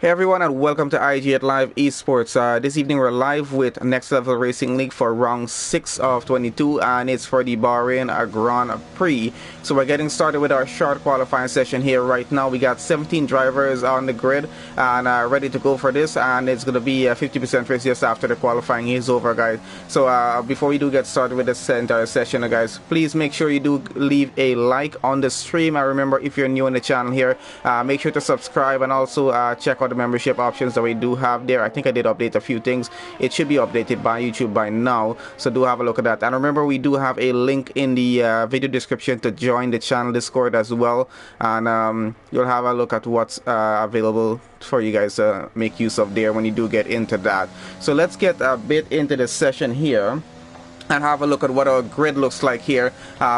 Hey everyone, and welcome to IG at Live Esports. This evening we're live with Next Level Racing League for round 6 of 22, and it's for the Bahrain Grand Prix. So we're getting started with our short qualifying session here right now. We got 17 drivers on the grid and ready to go for this, and it's going to be a 50% race just after the qualifying is over, guys. So before we do get started with this entire session, guys, please make sure you do leave a like on the stream. I remember, if you're new on the channel here, make sure to subscribe and also check out the membership options that we do have there. I think I did update a few things. It should be updated by YouTube by now, so do have a look at that. And remember, we do have a link in the video description to join the channel Discord as well, and you'll have a look at what's available for you guys to make use of there when you do get into that. So let's get a bit into the session here and have a look at what our grid looks like here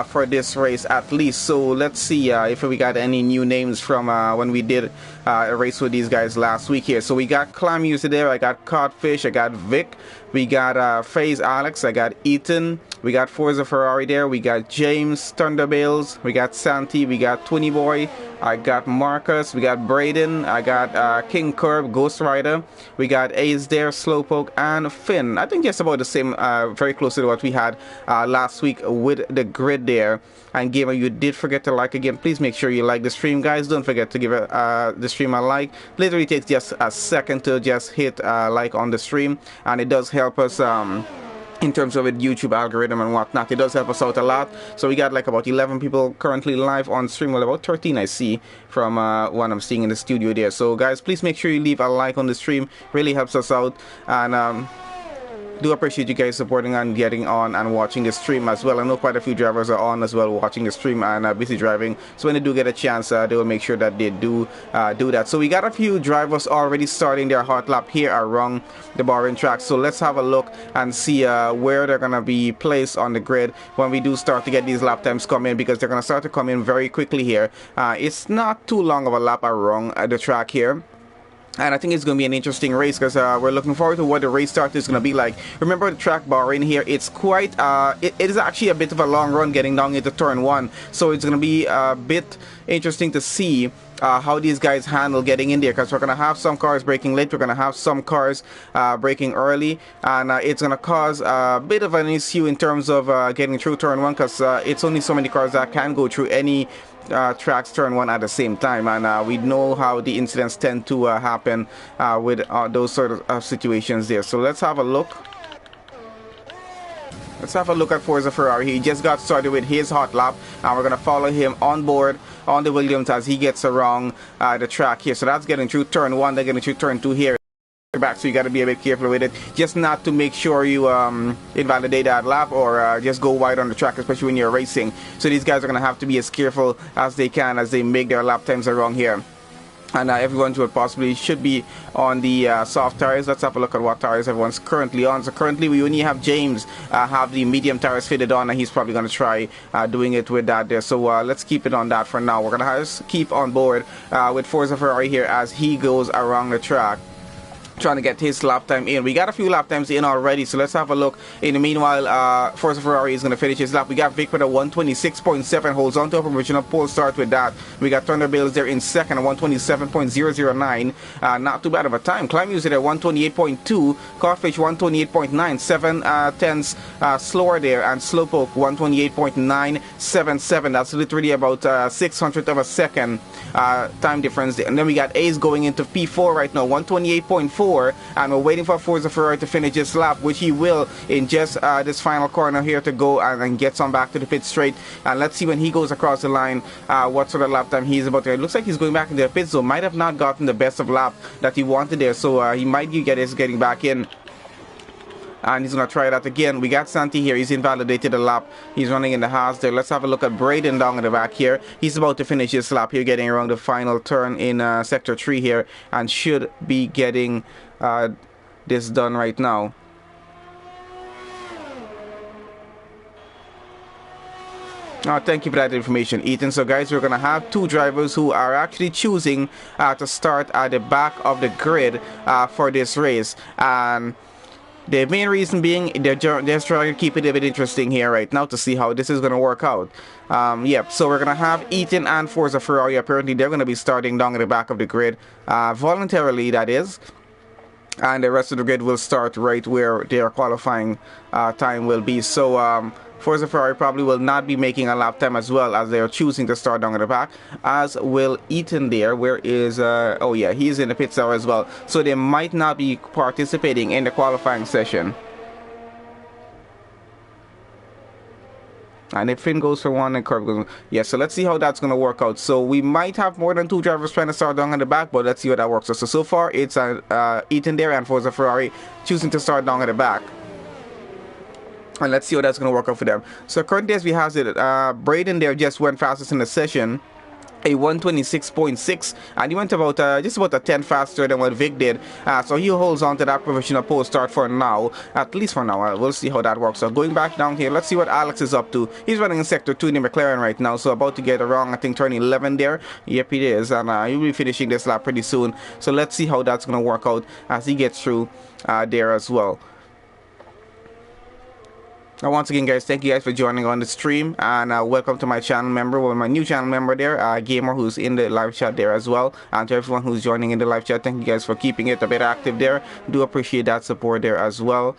for this race at least. So let's see if we got any new names from when we did a race with these guys last week here. So we got Clam User there, I got Codfish, I got Vic, we got FaZe Alex, I got Ethan, we got Forza Ferrari there, we got James Thunderbills, we got Santi, we got Twinny Boy, I got Marcus, we got Braden, I got King Curb, Ghost Rider, we got Ace there, Slowpoke, and Finn. I think just about the same, very close to what we had last week with the grid there. And gamer, you did forget to like again. Please make sure you like the stream, guys. Don't forget to give the stream a like. Literally takes just a second to just hit like on the stream, and it does help us in terms of the YouTube algorithm and whatnot. It does help us out a lot. So we got like about 11 people currently live on stream. Well, about 13 I see from what I'm seeing in the studio there. So guys, please make sure you leave a like on the stream. Really helps us out, and do appreciate you guys supporting and getting on and watching the stream as well. I know quite a few drivers are on as well watching the stream and busy driving, so when they do get a chance, they will make sure that they do that. So we got a few drivers already starting their hot lap here around the Bahrain track, so let's have a look and see where they're gonna be placed on the grid when we do start to get these lap times come in, because they're gonna start to come in very quickly here. It's not too long of a lap around the track here, and I think it's going to be an interesting race, because we're looking forward to what the race start is going to be like. Remember the track Bahrain here, it's quite, it is actually a bit of a long run getting down into turn 1. So it's going to be a bit interesting to see how these guys handle getting in there, because we're going to have some cars braking late, we're going to have some cars braking early, and it's going to cause a bit of an issue in terms of getting through turn 1, because it's only so many cars that can go through any tracks turn 1 at the same time, and we know how the incidents tend to happen with those sort of situations there. So let's have a look. Let's have a look at Forza Ferrari. He just got started with his hot lap, and we're going to follow him on board on the Williams as he gets around the track here. So that's getting through turn 1, they're getting through turn 2 here. Back, so you got to be a bit careful with it, just not to make sure you invalidate that lap or just go wide on the track, especially when you're racing. So these guys are going to have to be as careful as they can as they make their lap times around here. And everyone should be on the soft tires. Let's have a look at what tires everyone's currently on. So currently we only have James have the medium tires fitted on, and he's probably going to try doing it with that there. So let's keep it on that for now. We're going to just keep on board with Forza Ferrari here as he goes around the track, trying to get his lap time in. We got a few lap times in already, so let's have a look. In the meanwhile, Forza Ferrari is going to finish his lap. We got Vic with a 126.7, holds on to a provisional pole start with that. We got Thunderbills there in second at 127.009. Not too bad of a time. Climb User there 128.2, Codfish 128.9, 7 tenths slower there, and Slowpoke 128.977. That's literally about 600th of a second time difference there. And then we got Ace going into P4 right now, 128.4. And we're waiting for Forza Ferrari to finish this lap, which he will in just this final corner here to go and gets on back to the pit straight. And let's see when he goes across the line what sort of lap time he's about to. It looks like he's going back into the pit zone. Might have not gotten the best of lap that he wanted there, so he might get his getting back in. And he's going to try that again. We got Santi here. He's invalidated a lap. He's running in the Haas there. Let's have a look at Braden down in the back here. He's about to finish his lap here, getting around the final turn in Sector 3 here, and should be getting this done right now. Thank you for that information, Ethan. So guys, we're going to have two drivers who are actually choosing to start at the back of the grid for this race. And The main reason being they're just trying to keep it a bit interesting here right now to see how this is going to work out. Yep, so we're going to have Eaton and Forza Ferrari. Apparently they're going to be starting down at the back of the grid, voluntarily that is. And the rest of the grid will start right where their qualifying time will be. So Forza Ferrari probably will not be making a lap time as well, as they are choosing to start down at the back, as will Eaton there. Where is oh yeah, he's in the pits there as well, so they might not be participating in the qualifying session. And if Finn goes for one and Curb goes, yeah, so let's see how that's going to work out. So we might have more than 2 drivers trying to start down at the back, but let's see how that works. So far it's Eaton there and Forza Ferrari choosing to start down at the back. And let's see how that's going to work out for them. So currently as we have it, Braden there just went fastest in the session, a 126.6, and he went about just about a 10 faster than what Vic did. So he holds on to that provisional pole start for now, at least for now. We'll see how that works. So going back down here, let's see what Alex is up to. He's running in sector 2 in the McLaren right now, so about to get around, I think, turn 11 there. Yep, it is, and he'll be finishing this lap pretty soon. So let's see how that's going to work out as he gets through there as well. Once again, guys, thank you guys for joining on the stream, and welcome to my channel member, well, my new channel member there, Gamer, who's in the live chat there as well, and to everyone who's joining in the live chat, thank you guys for keeping it a bit active there. Do appreciate that support there as well.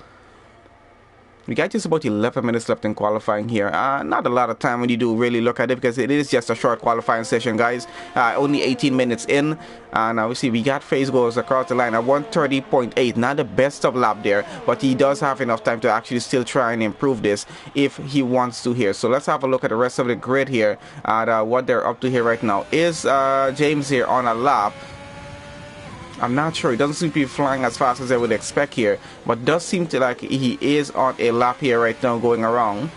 We got just about 11 minutes left in qualifying here. Not a lot of time when you do really look at it, because it is just a short qualifying session, guys. Only 18 minutes in. And obviously we got phase goals across the line at 130.8. Not the best of lap there, but he does have enough time to actually still try and improve this if he wants to here. So let's have a look at the rest of the grid here at what they're up to here right now. Is James here on a lap? I'm not sure. He doesn't seem to be flying as fast as I would expect here, but does seem to like he is on a lap here right now going around.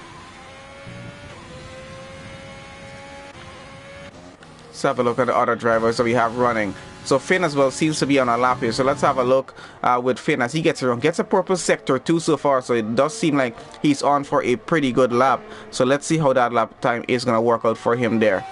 Let's have a look at the other drivers that we have running. So Finn as well seems to be on a lap here. So let's have a look with Finn as he gets around. Gets a purple sector 2 so far, so it does seem like he's on for a pretty good lap. So let's see how that lap time is going to work out for him there.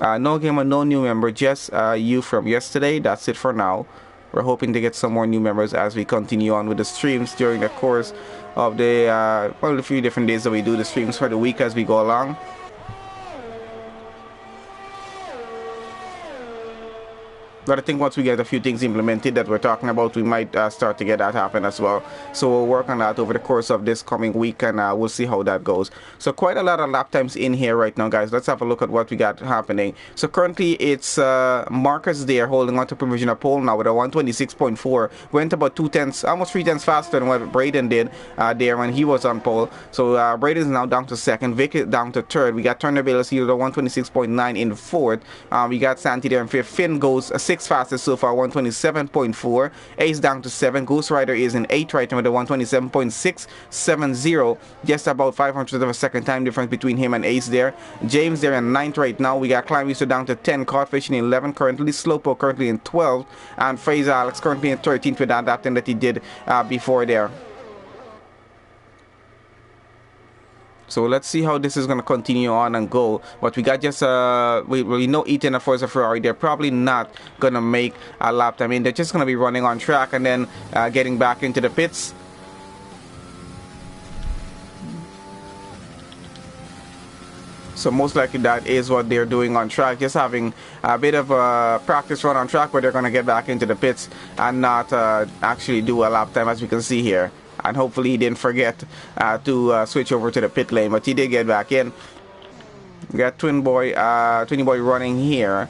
No gamer, no new member, just you from yesterday. That's it for now. We're hoping to get some more new members as we continue on with the streams during the course of the well, a few different days that we do the streams for the week as we go along. But I think once we get a few things implemented that we're talking about, we might start to get that happen as well. So we'll work on that over the course of this coming week, and we'll see how that goes. So quite a lot of lap times in here right now, guys. Let's have a look at what we got happening. So currently it's Marcus there holding on to provisional pole now with a 126.4. Went about 2 tenths, almost 3 tenths faster than what Braden did there when he was on pole. So Braden is now down to second. Vic is down to third. We got Turner Bayless here with a 126.9 in fourth. We got Santi there in fifth. Finn goes 6 fastest so far, 127.4. Ace down to 7. Ghost Rider is in 8th right now with a 127.670. Just about 500th of a second time difference between him and Ace there. James there in 9th right now. We got Climb User down to 10. Codfish in 11th currently. Slowpoke currently in 12th. And Fraser Alex currently in 13th with that thing that he did before there. So let's see how this is going to continue on and go. But we got just, we know Eaton and Forza Ferrari, they're probably not going to make a lap time. I mean, they're just going to be running on track and then getting back into the pits. So most likely that is what they're doing on track, just having a bit of a practice run on track where they're going to get back into the pits and not actually do a lap time, as we can see here. And hopefully he didn't forget to switch over to the pit lane, but he did get back in. We got Twinny Boy running here,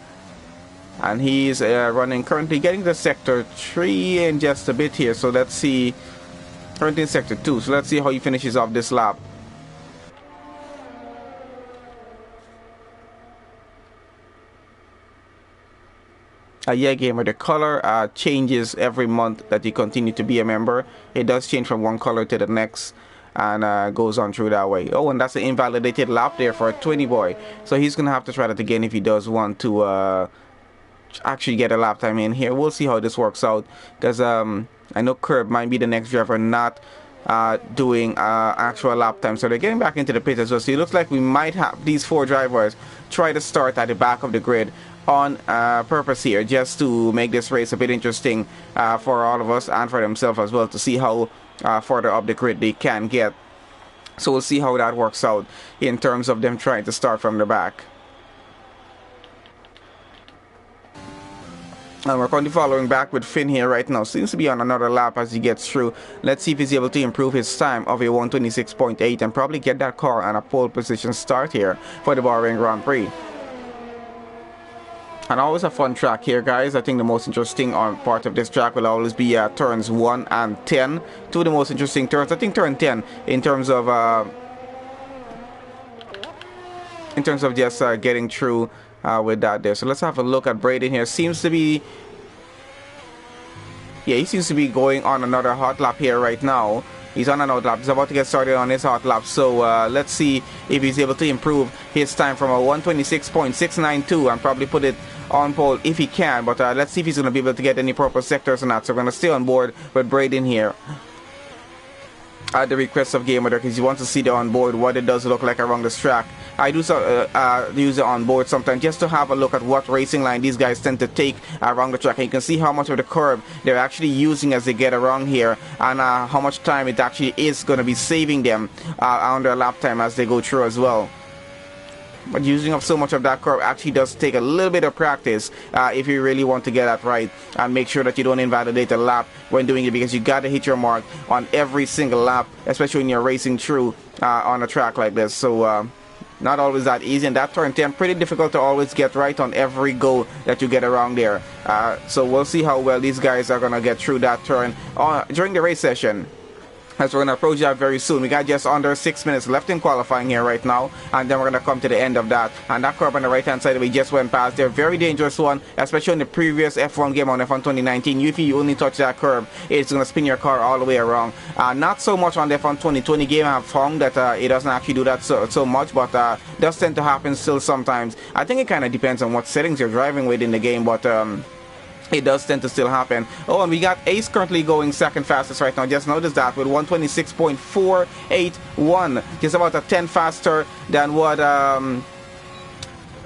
and he's running currently getting to sector 3 in just a bit here. So let's see, currently in sector 2. So let's see how he finishes off this lap. Yeah, gamer, the color changes every month that you continue to be a member. It does change from one color to the next and goes on through that way. Oh, and that's an invalidated lap there for a Twinny Boy. So he's going to have to try that again if he does want to actually get a lap time in here. We'll see how this works out, because I know Curb might be the next driver not doing actual lap time. So they're getting back into the pit as well. So it looks like we might have these 4 drivers try to start at the back of the grid on purpose here, just to make this race a bit interesting for all of us and for themselves as well, to see how further up the grid they can get. So we'll see how that works out in terms of them trying to start from the back. And we're currently following back with Finn here right now. Seems to be on another lap as he gets through. Let's see if he's able to improve his time of a 126.8 and probably get that car on a pole position start here for the Bahrain Grand Prix. And always a fun track here, guys. I think the most interesting part of this track will always be turns 1 and 10. Two of the most interesting turns. I think turn 10 in terms of just getting through with that there. So let's have a look at Braden here. Seems to be, yeah, he seems to be going on another hot lap here right now. He's on an hot lap. He's about to get started on his hot lap. So let's see if he's able to improve his time from a 126.692 and probably put it on pole if he can. But let's see if he's going to be able to get any proper sectors or not. So we're going to stay on board with Braden here at the request of Gamer, because you want to see the onboard, what it does look like around this track. I do use the onboard sometimes just to have a look at what racing line these guys tend to take around the track. And you can see how much of the curb they're actually using as they get around here, and how much time it actually is going to be saving them on their lap time as they go through as well. But using up so much of that curve actually does take a little bit of practice if you really want to get that right, and make sure that you don't invalidate a lap when doing it, because you got to hit your mark on every single lap, especially when you're racing through on a track like this. So not always that easy, and that turn 10 pretty difficult to always get right on every go that you get around there. So we'll see how well these guys are going to get through that turn during the race session, as we're going to approach that very soon. We got just under 6 minutes left in qualifying here right now, and then we're going to come to the end of that. And that curb on the right hand side we just went past there, very dangerous one, especially in the previous F1 game on F1 2019. If you only touch that curb, it's going to spin your car all the way around. Not so much on the F1 2020 game. I've found that it doesn't actually do that so much, but does tend to happen still sometimes. I think it kind of depends on what settings you're driving with in the game, but it does tend to still happen. Oh, and we got Ace currently going second fastest right now. Just notice that with 126.481, just about a 10 faster than what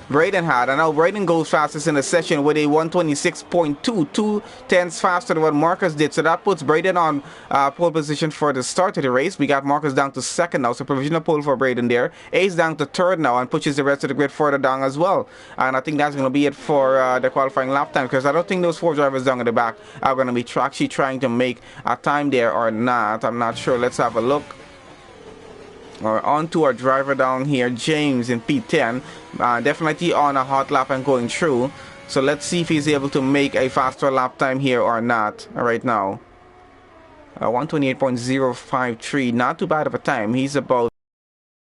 Braden had. And now Braden goes fastest in the session with a 126.2, 2 tenths faster than what Marcus did. So that puts Braden on pole position for the start of the race. We got Marcus down to second now, so provisional pole for Braden there. Ace down to third now and pushes the rest of the grid further down as well. And I think that's going to be it for the qualifying lap time, because I don't think those four drivers down at the back are going to be actually trying to make a time there or not. I'm not sure. Let's have a look. Or on to our driver down here, James in P10, definitely on a hot lap and going through. So let's see if he's able to make a faster lap time here or not right now. 128.053, not too bad of a time. He's about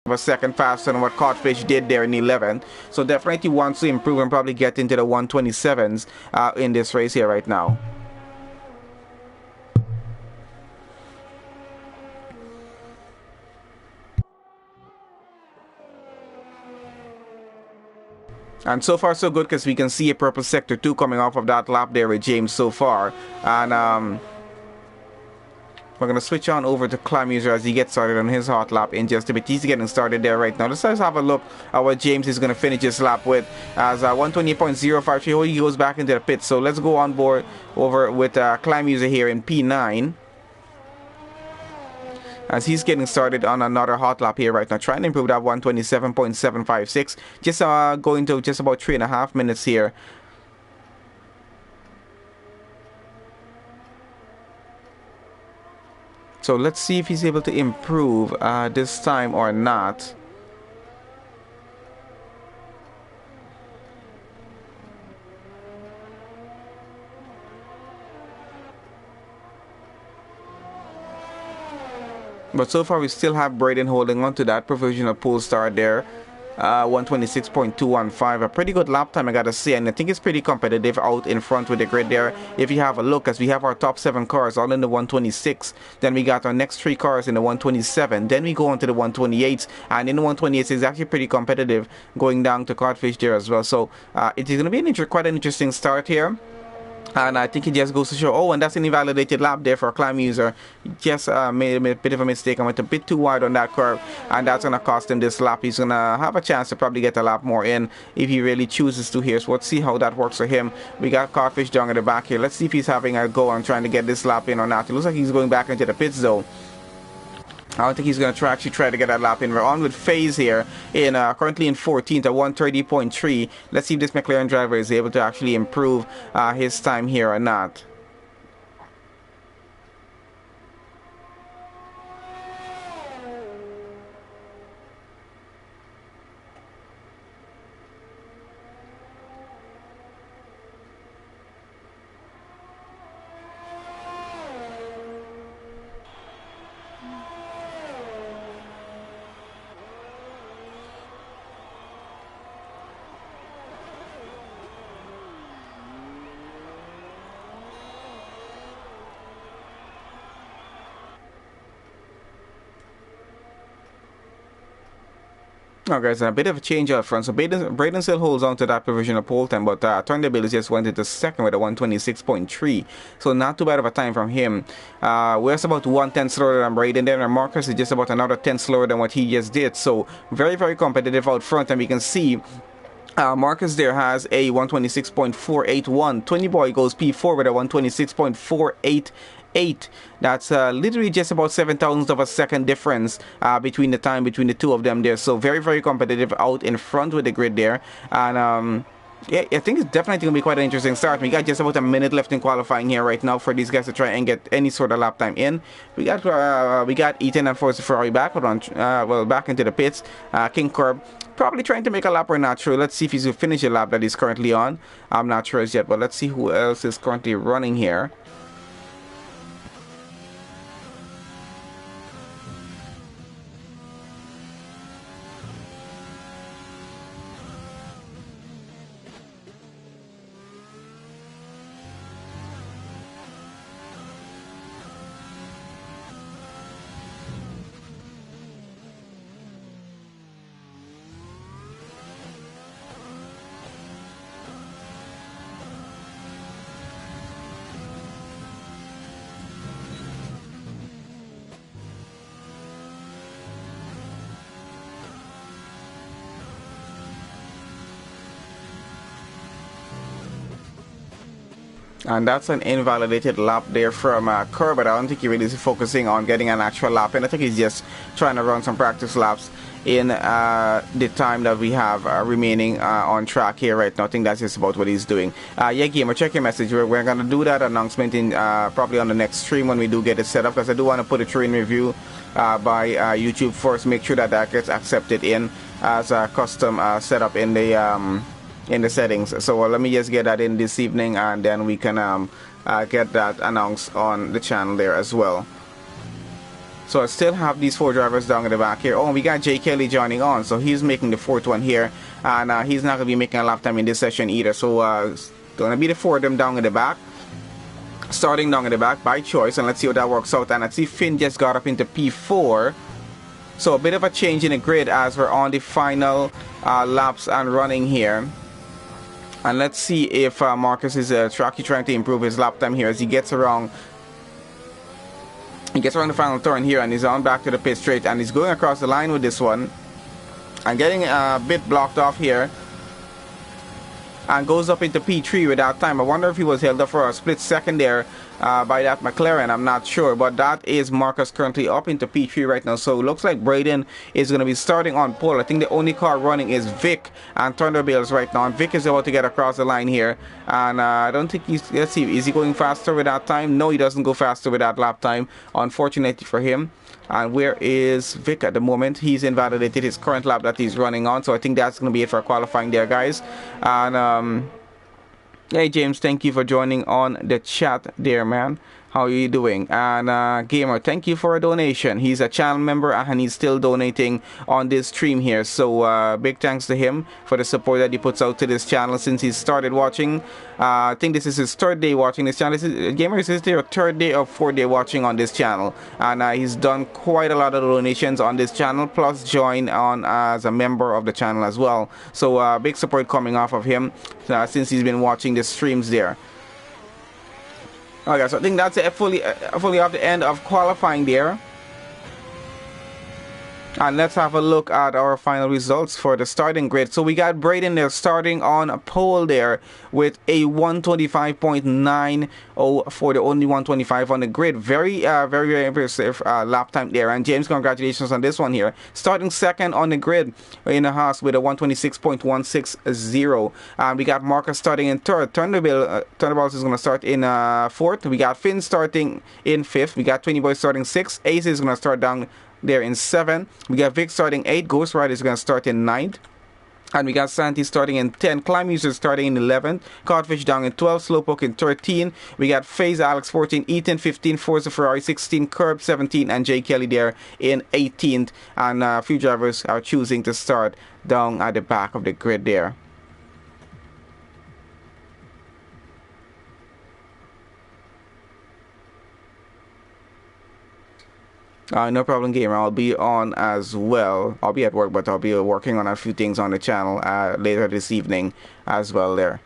a second faster than what Codfish did there in 11. So definitely wants to improve and probably get into the 127s in this race here right now. And so far so good, because we can see a purple sector 2 coming off of that lap there with James so far. And we're going to switch on over to Climb User as he gets started on his hot lap in just a bit. He's getting started there right now. Let's just have a look at what James is going to finish his lap with, as 128.053. He goes back into the pit. So let's go on board over with Climb User here in P9, as he's getting started on another hot lap here right now, trying to improve that 127.756. Just going to just about 3.5 minutes here. So let's see if he's able to improve this time or not. But so far we still have Braden holding on to that provisional pole start there. 126.215, a pretty good lap time, I gotta say, and I think it's pretty competitive out in front with the grid there. If you have a look, as we have our top 7 cars all in the 126, then we got our next 3 cars in the 127, then we go on to the 128s, and in the 128s it's actually pretty competitive going down to Codfish there as well. So it is going to be quite an interesting start here. And I think it just goes to show, oh, and that's an invalidated lap there for a climb user. He just made a bit of a mistake and went a bit too wide on that curve, and that's going to cost him this lap. He's going to have a chance to probably get a lap more in if he really chooses to here. So let's see how that works for him. We got Codfish down at the back here. Let's see if he's having a go on trying to get this lap in or not. It looks like he's going back into the pits though. I don't think he's going to actually try to get that lap in. We're on with FaZe here, currently in 14th at 130.3. Let's see if this McLaren driver is able to actually improve his time here or not. Now guys, a bit of a change up front. So Braden still holds on to that provisional pole time, but Thunderbill just went into second with a 126.3. So not too bad of a time from him. We're about 1/10 slower than Braden there, and Marcus is just about another 10 slower than what he just did. So very, very competitive out front, and we can see Marcus there has a 126.481. 20 Boy goes P4 with a 126.488. That's literally just about 7,000ths of a second difference between the time between the two of them there. So very, very competitive out in front with the grid there. And yeah, I think it's definitely going to be quite an interesting start. We got just about a minute left in qualifying here right now for these guys to try and get any sort of lap time in. We got Ethan and Forza Ferrari back, but on back into the pits. King Curb probably trying to make a lap or not sure. Let's see if he's going to finish the lap that he's currently on. I'm not sure as yet, but let's see who else is currently running here. And that's an invalidated lap there from Kerr, but I don't think he really is focusing on getting an actual lap. And I think he's just trying to run some practice laps in the time that we have remaining on track here right now. I think that's just about what he's doing. Yeah, Gamer, check your message. We're going to do that announcement in probably on the next stream when we do get it set up, because I do want to put it through in review by YouTube first. Make sure that that gets accepted in as a custom setup in the settings. So let me just get that in this evening, and then we can get that announced on the channel there as well. So I still have these four drivers down in the back here. Oh, we got Jay Kelly joining on, so he's making the fourth one here, and he's not going to be making a lap time in this session either. So it's going to be the four of them down in the back, starting down in the back by choice, and let's see how that works out. And I see Finn just got up into P4. So a bit of a change in the grid as we're on the final laps and running here. And let's see if Marcus is trying to improve his lap time here as he gets around. He gets around the final turn here, and he's on back to the pit straight, and he's going across the line with this one and getting a bit blocked off here, and goes up into P3 without time. I wonder if he was held up for a split second there by that McLaren. I'm not sure, but that is Marcus currently up into P3 right now. So it looks like Braden is going to be starting on pole. I think the only car running is Vic and Thunderbills right now, and Vic is about to get across the line here, and I don't think he's, let's see, is he going faster with that time? No, he doesn't go faster with that lap time, unfortunately for him. And where is Vic at the moment? He's invalidated his current lap that he's running on, so I think that's going to be it for qualifying there, guys. And hey James, thank you for joining on the chat there, man. How are you doing? And Gamer, thank you for a donation. He's a channel member and he's still donating on this stream here. So big thanks to him for the support that he puts out to this channel since he started watching. I think this is his third day watching this channel. Gamer, is this your third day or fourth day watching on this channel? And he's done quite a lot of donations on this channel, plus join on as a member of the channel as well. So big support coming off of him since he's been watching the streams there. Okay, so I think that's it, fully off the end of qualifying there. And let's have a look at our final results for the starting grid. So we got Braden there starting on a pole there with a 125.90 for the only 125 on the grid. Very, very impressive lap time there. And James, congratulations on this one here. Starting second on the grid in the house with a 126.160. We got Marcus starting in third. Thunderbolts is going to start in fourth. We got Finn starting in fifth. We got 20 Boy starting sixth. Ace is going to start down there in 7. We got Vic starting 8. Ghost Rider is going to start in 9th. And we got Santi starting in 10. Climb User starting in 11th. Codfish down in 12. Slowpoke in 13. We got FaZe Alex 14. Ethan 15. Forza Ferrari 16. Curb 17. And Jay Kelly there in 18th. And a few drivers are choosing to start down at the back of the grid there. No problem, gamer. I'll be on as well. I'll be at work, but I'll be working on a few things on the channel later this evening as well there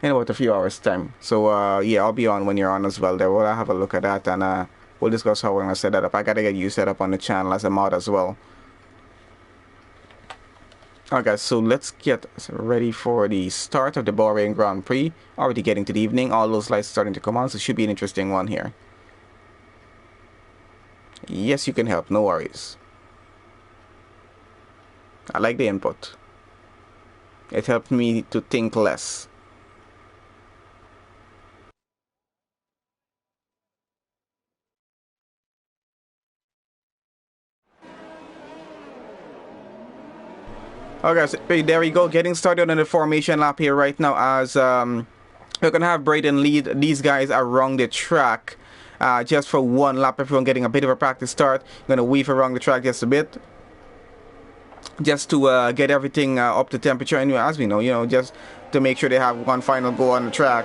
in about a few hours time. So yeah, I'll be on when you're on as well there. We'll have a look at that, and we'll discuss how we're going to set that up. I gotta get you set up on the channel as a mod as well. Alright guys, so let's get ready for the start of the Bahrain Grand Prix. Already getting to the evening. All those lights starting to come on, so it should be an interesting one here. Yes, you can help, no worries. I like the input. It helped me to think less. Okay, so there we go. Getting started on the formation lap here right now as we're going to have Braden lead these guys around the track. Just for one lap, everyone getting a bit of a practice start. Going to weave around the track just a bit, just to get everything up to temperature. And as we know, just to make sure they have one final go on the track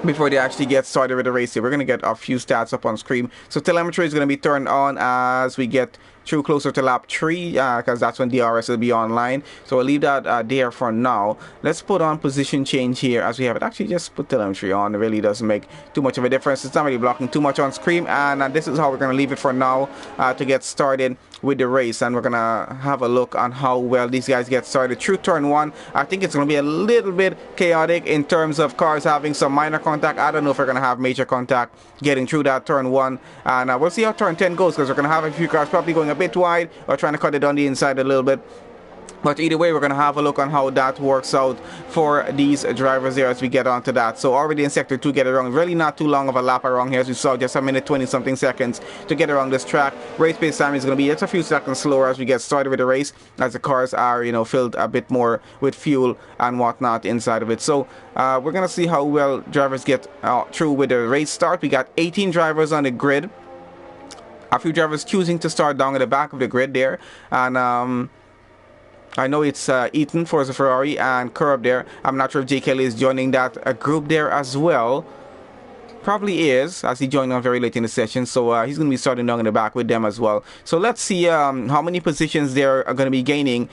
before they actually get started with the race here. We're going to get a few stats up on screen. So telemetry is going to be turned on as we get through closer to lap 3, because that's when DRS will be online. So I'll leave that there for now. Let's put on position change here as we have it. Actually, just put telemetry on. It really doesn't make too much of a difference. It's not really blocking too much on screen, and this is how we're going to leave it for now to get started with the race. And we're going to have a look on how well these guys get started through turn 1. I think it's going to be a little bit chaotic in terms of cars having some minor contact. I don't know if we're going to have major contact getting through that turn 1, and we'll see how turn 10 goes, because we're going to have a few cars probably going a bit wide or trying to cut it on the inside a little bit. But either way, we're going to have a look on how that works out for these drivers there as we get onto that. So already in Sector 2, get around. Really not too long of a lap around here, as we saw, just a minute 20 something seconds to get around this track. Race pace time is going to be just a few seconds slower as we get started with the race, as the cars are, filled a bit more with fuel and whatnot inside of it. So we're going to see how well drivers get through with the race start. We got 18 drivers on the grid. A few drivers choosing to start down at the back of the grid there. And I know it's Ethan, Forza Ferrari, and Curb there. I'm not sure if J. Kelly is joining that group there as well. Probably is, as he joined on very late in the session. So he's going to be starting down in the back with them as well. So let's see how many positions they're going to be gaining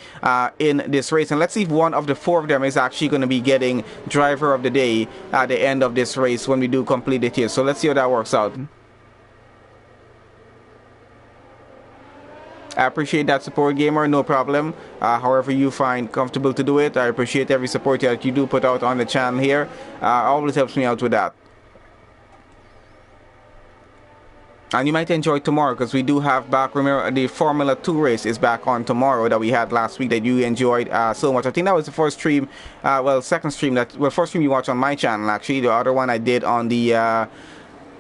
in this race. And let's see if one of the 4 of them is actually going to be getting driver of the day at the end of this race when we do complete it here. So let's see how that works out. I appreciate that support, gamer, no problem. However you find comfortable to do it, I appreciate every support that you do put out on the channel here. Always helps me out with that. And you might enjoy tomorrow, because we do have back, remember, the Formula 2 race is back on tomorrow that we had last week that you enjoyed so much. I think that was the first stream, second stream, first stream you watched on my channel actually. The other one I did on the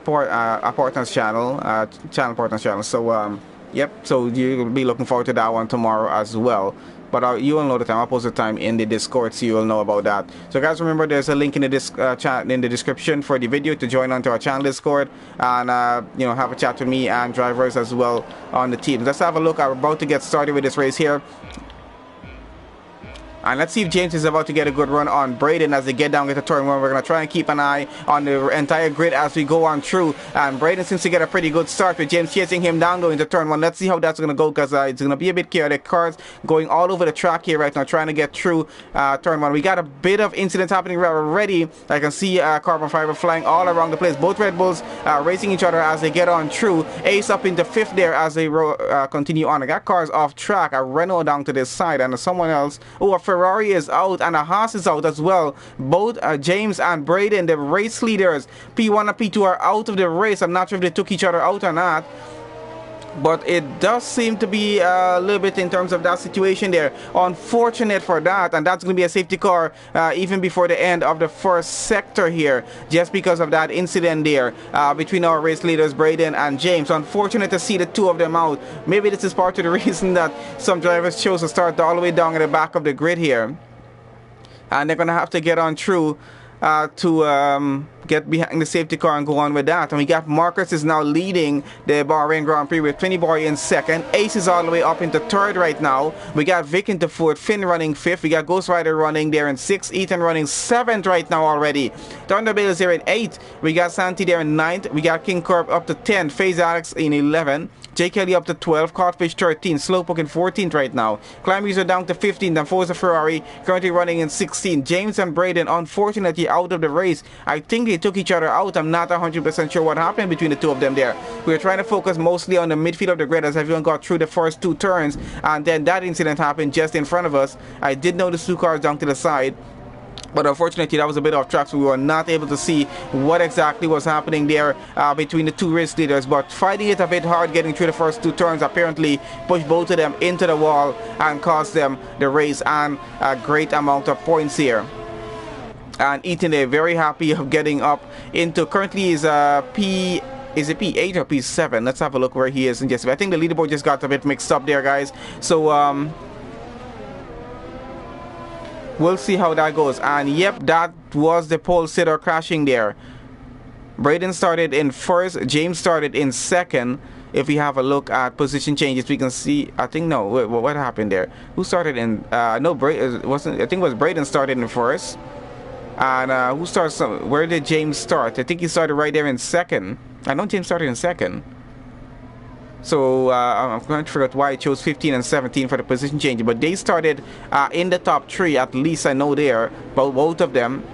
Partners channel, Partners channel. So yep, so you'll be looking forward to that one tomorrow as well. But you will know the time. I'll post the time in the Discord, so you will know about that. So guys, remember there's a link in the in the description for the video to join onto our channel Discord and have a chat with me and drivers as well on the team. Let's have a look. I'm about to get started with this race here. And let's see if James is about to get a good run on Braden as they get down into turn 1. We're going to try and keep an eye on the entire grid as we go on through. And Braden seems to get a pretty good start with James chasing him down going into turn 1. Let's see how that's going to go because it's going to be a bit chaotic. Cars going all over the track here right now trying to get through turn 1. We got a bit of incidents happening already. I can see carbon fiber flying all around the place. Both Red Bulls racing each other as they get on through. Ace up into 5th there as they continue on. I got cars off track. A Renault down to this side and someone else. Oh, a Ferrari is out and a Haas is out as well. Both James and Braden, the race leaders, P1 and P2 are out of the race. I'm not sure if they took each other out or not, but it does seem to be a little bit in terms of that situation there. Unfortunate for that, and that's going to be a safety car even before the end of the first sector here, just because of that incident there between our race leaders Braden and James. Unfortunate to see the two of them out. Maybe this is part of the reason that some drivers chose to start all the way down at the back of the grid here, and they're going to have to get on through to get behind the safety car and go on with that. And we got Marcus is now leading the Bahrain Grand Prix with 20 Boy in 2nd. Ace is all the way up into 3rd right now. We got Vic into 4th, Finn running 5th. We got Ghost Rider running there in 6th, Ethan running 7th right now already. Thunderbale is there in 8th. We got Santi there in 9th. We got King Corp up to 10th, FaZe Alex in 11th. J. Kelly up to 12, Codfish 13, Slowpoke in 14th right now. Climb User down to 15th, and Forza Ferrari currently running in 16th. James and Braden unfortunately out of the race. I think they took each other out. I'm not 100% sure what happened between the two of them there. We were trying to focus mostly on the midfield of the grid as everyone got through the first 2 turns, and then that incident happened just in front of us. I did notice 2 cars down to the side, but unfortunately that was a bit off track, so we were not able to see what exactly was happening there between the 2 race leaders. But fighting it a bit hard, getting through the first 2 turns, apparently pushed both of them into the wall and cost them the race and a great amount of points here. And Ethan there, very happy of getting up into, currently is is it P8 or P7? Let's have a look where he is in just. I think the leaderboard just got a bit mixed up there, guys. So we'll see how that goes. And yep, that was the pole sitter crashing there. Braden started in 1st, James started in 2nd. If we have a look at position changes, we can see, I think, no, what happened there? Who started in, no, wasn't, I think it was Braden started in 1st. And who starts, where did James start? I think he started right there in 2nd. I know James started in 2nd. So I'm going to figure out why I chose 15 and 17 for the position change. But they started in the top 3, at least I know there, both of them.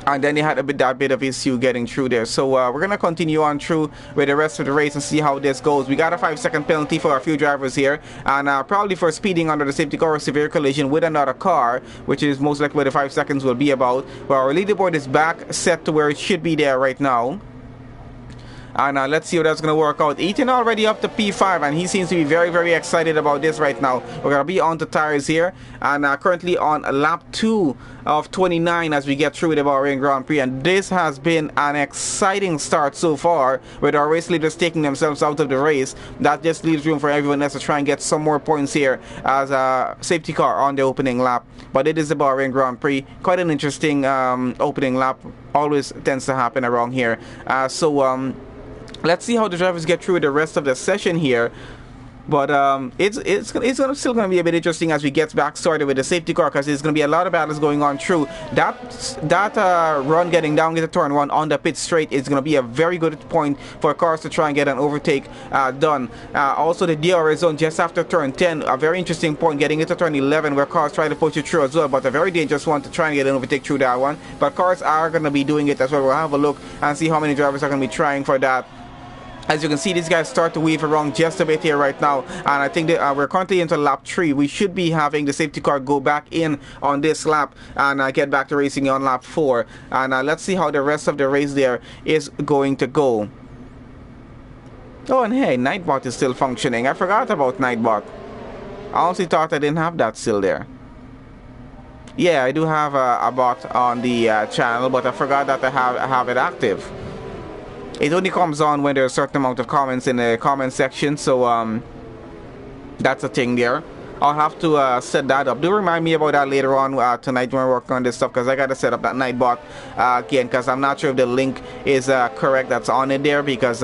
And then they had that bit of issue getting through there. So we're going to continue on through with the rest of the race and see how this goes. We got a 5-second penalty for a few drivers here. And probably for speeding under the safety car or severe collision with another car, which is most likely where the 5 seconds will be about. But our leaderboard is back set to where it should be there right now. And let's see how that's going to work out. Ethan already up to P5, and he seems to be very, very excited about this right now. We're going to be on the tires here, and currently on lap 2 of 29 as we get through the Bahrain Grand Prix. And this has been an exciting start so far, with our race leaders taking themselves out of the race. That just leaves room for everyone else to try and get some more points here as a safety car on the opening lap. But it is the Bahrain Grand Prix. Quite an interesting opening lap. Always tends to happen around here. Let's see how the drivers get through the rest of the session here. But it's still going to be a bit interesting as we get back started with the safety car, because there's going to be a lot of battles going on through. That run getting down into turn 1 on the pit straight is going to be a very good point for cars to try and get an overtake done. Also the DRS zone just after turn 10, a very interesting point getting into turn 11 where cars try to push it through as well, but a very dangerous one to try and get an overtake through that one. But cars are going to be doing it as well. We'll have a look and see how many drivers are going to be trying for that. As you can see, these guys start to weave around just a bit here right now, and I think that we're currently into lap 3. We should be having the safety car go back in on this lap and get back to racing on lap 4. And let's see how the rest of the race there is going to go. Oh, and hey, Nightbot is still functioning. I forgot about Nightbot. I honestly thought I didn't have that still there. Yeah, I do have a bot on the channel, but I forgot that I have it active. It only comes on when there's a certain amount of comments in the comment section, so that's a thing there. I'll have to set that up. Do remind me about that later on tonight when we're working on this stuff, because I got to set up that Nightbot again, because I'm not sure if the link is correct that's on it there, because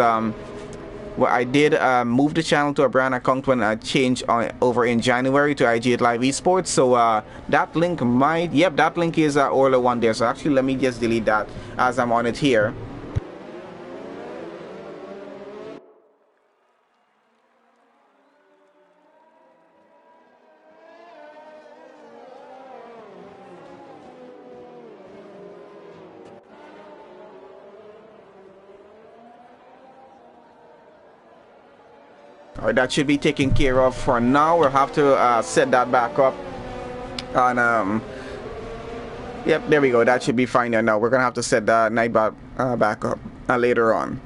Well, I did move the channel to a brand account when I changed over in January to IG Live Esports. So that link might, yep, that link is Orla one there. So actually, let me just delete that as I'm on it here. Alright, that should be taken care of for now. We'll have to set that back up. And yep, there we go. That should be fine there. Now we're gonna have to set that night back up later on.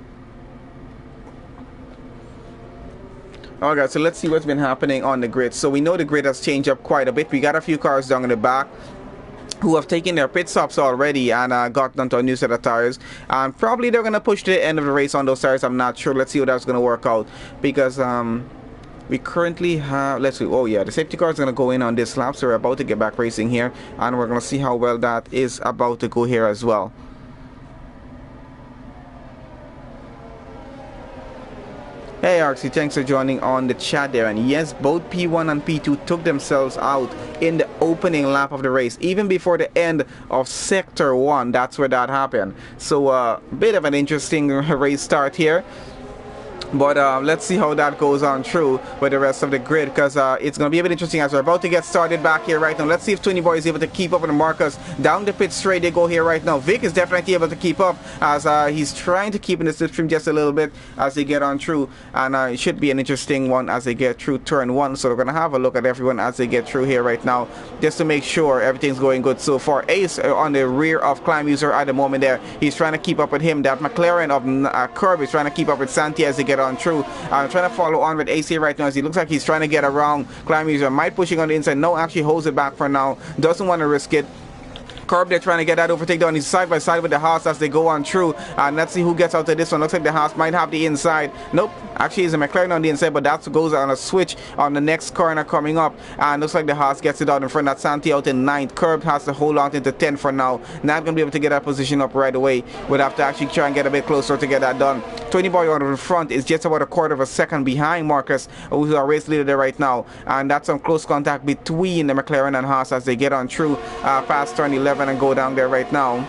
Alright, so let's see what's been happening on the grid. So we know the grid has changed up quite a bit. We got a few cars down in the back who have taken their pit stops already and got onto a new set of tires, and probably they're going to push to the end of the race on those tires. I'm not sure. Let's see how that's going to work out, because we currently have, let's see, oh yeah, the safety car is going to go in on this lap, so we're about to get back racing here, and we're going to see how well that is about to go here as well. Hey RC, thanks for joining on the chat there. And yes, both P1 and P2 took themselves out in the opening lap of the race, even before the end of Sector 1. That's where that happened. So a bit of an interesting race start here. But let's see how that goes on through with the rest of the grid, because it's going to be a bit interesting as we're about to get started back here right now. Let's see if 20 Boy is able to keep up with Marcus down the pit straight. They go here right now. Vic is definitely able to keep up as he's trying to keep in the slipstream just a little bit as they get on through. And it should be an interesting one as they get through turn 1. So we're going to have a look at everyone as they get through here right now, just to make sure everything's going good so far. Ace on the rear of Climb User at the moment there. He's trying to keep up with him. That McLaren of Curb is trying to keep up with Santi as they get on through. I'm trying to follow on with AC right now as he looks like he's trying to get around Climb User. Might pushing on the inside. No, actually holds it back for now. Doesn't want to risk it. Curb, they're trying to get that overtake down. He's side by side with the Haas as they go on through. And let's see who gets out of this one. Looks like the Haas might have the inside. Nope. Actually, it's a McLaren on the inside, but that goes on a switch on the next corner coming up. And looks like the Haas gets it out in front. That's Santi out in 9th. Curb has to hold on into 10 for now. Not going to be able to get that position up right away. Would have to actually try and get a bit closer to get that done. 20 Boy on the front is just about a quarter of a second behind Marcus, who's our race leader there right now. And that's some close contact between the McLaren and Haas as they get on through past turn 11 and go down there right now.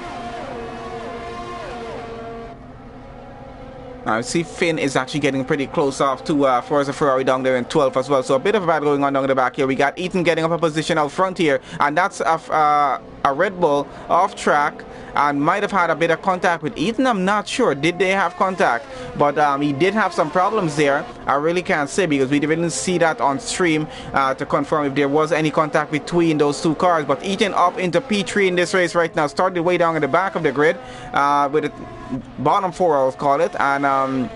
I see Finn is actually getting pretty close off to Forza Ferrari down there in 12th as well. So a bit of a battle going on down the back here. We got Ethan getting up a position out front here. And that's a Red Bull off track and might have had a bit of contact with Ethan. I'm not sure. Did they have contact? But he did have some problems there. I really can't say because we didn't see that on stream to confirm if there was any contact between those two cars. But Ethan up into P3 in this race right now. Started way down at the back of the grid with the bottom 4, I'll call it. And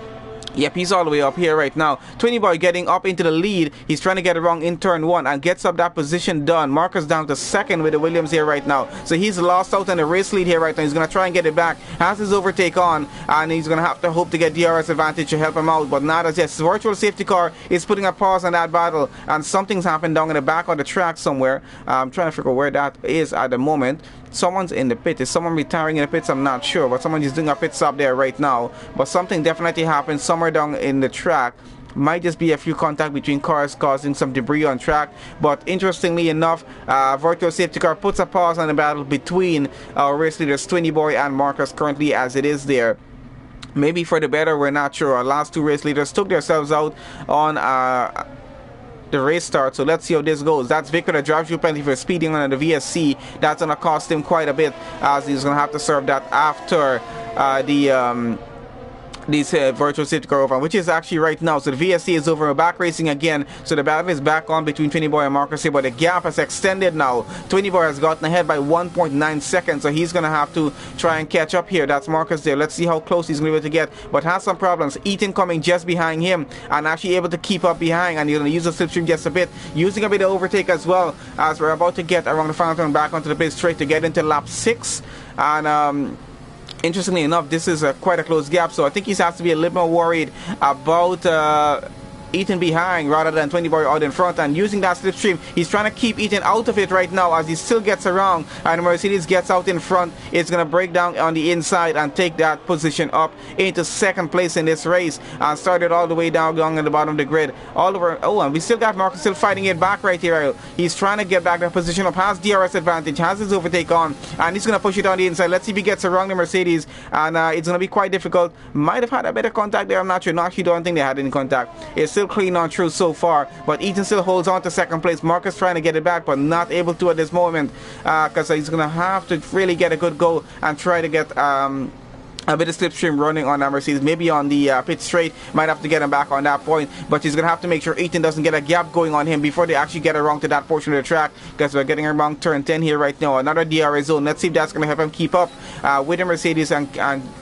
yep, he's all the way up here right now. 20 Boy getting up into the lead. He's trying to get it wrong in turn 1 and gets up that position done. Marcus down to 2nd with the Williams here right now. So he's lost out on the race lead here right now. He's going to try and get it back. Has his overtake on and he's going to have to hope to get DRS advantage to help him out. But not as yet. Virtual safety car is putting a pause on that battle and something's happened down in the back of the track somewhere. I'm trying to figure out where that is at the moment. Someone's in the pit. Is someone retiring in the pits? I'm not sure, but someone is doing a pit stop there right now. But something definitely happened somewhere down in the track. Might just be a few contact between cars causing some debris on track. But interestingly enough, virtual safety car puts a pause on the battle between our race leaders 20 Boy and Marcus currently as it is there. Maybe for the better, we're not sure. Our last two race leaders took themselves out on the race start, so let's see how this goes. That's Victor that drives you penalty for speeding on the VSC. That's going to cost him quite a bit as he's going to have to serve that after this virtual safety car over, which is actually right now. So the VSC is over. We're back racing again. So the battle is back on between 20 Boy and Marcus here, but the gap has extended now. 20 Boy has gotten ahead by 1.9 seconds, so he's going to have to try and catch up here. That's Marcus there. Let's see how close he's going to be able to get, but has some problems. Ethan coming just behind him and actually able to keep up behind, and he's going to use the slipstream just a bit, using a bit of overtake as well as we're about to get around the final turn back onto the pit straight to get into lap 6. And interestingly enough, this is quite a close gap, so I think he has to be a little more worried about Ethan behind rather than 20 boy out in front, and using that slipstream, he's trying to keep Ethan out of it right now as he still gets around, and Mercedes gets out in front. It's going to break down on the inside and take that position up into second place in this race, and started all the way down at the bottom of the grid all over. Oh, and we still got Marcus still fighting it back right here. He's trying to get back that position up, has DRS advantage, has his overtake on, and he's going to push it on the inside. Let's see if he gets around the Mercedes, and it's going to be quite difficult. Might have had a bit of contact there, I'm not sure. No, actually don't think they had any contact. It's still clean on through so far, but Ethan still holds on to second place. Marcus trying to get it back, but not able to at this moment, because he's going to have to really get a good go and try to get a bit of slipstream running on that Mercedes, maybe on the pit straight. Might have to get him back on that point, but he's going to have to make sure Ethan doesn't get a gap going on him before they actually get around to that portion of the track, because we're getting around turn 10 here right now. Another DRS zone. Let's see if that's going to help him keep up with the Mercedes and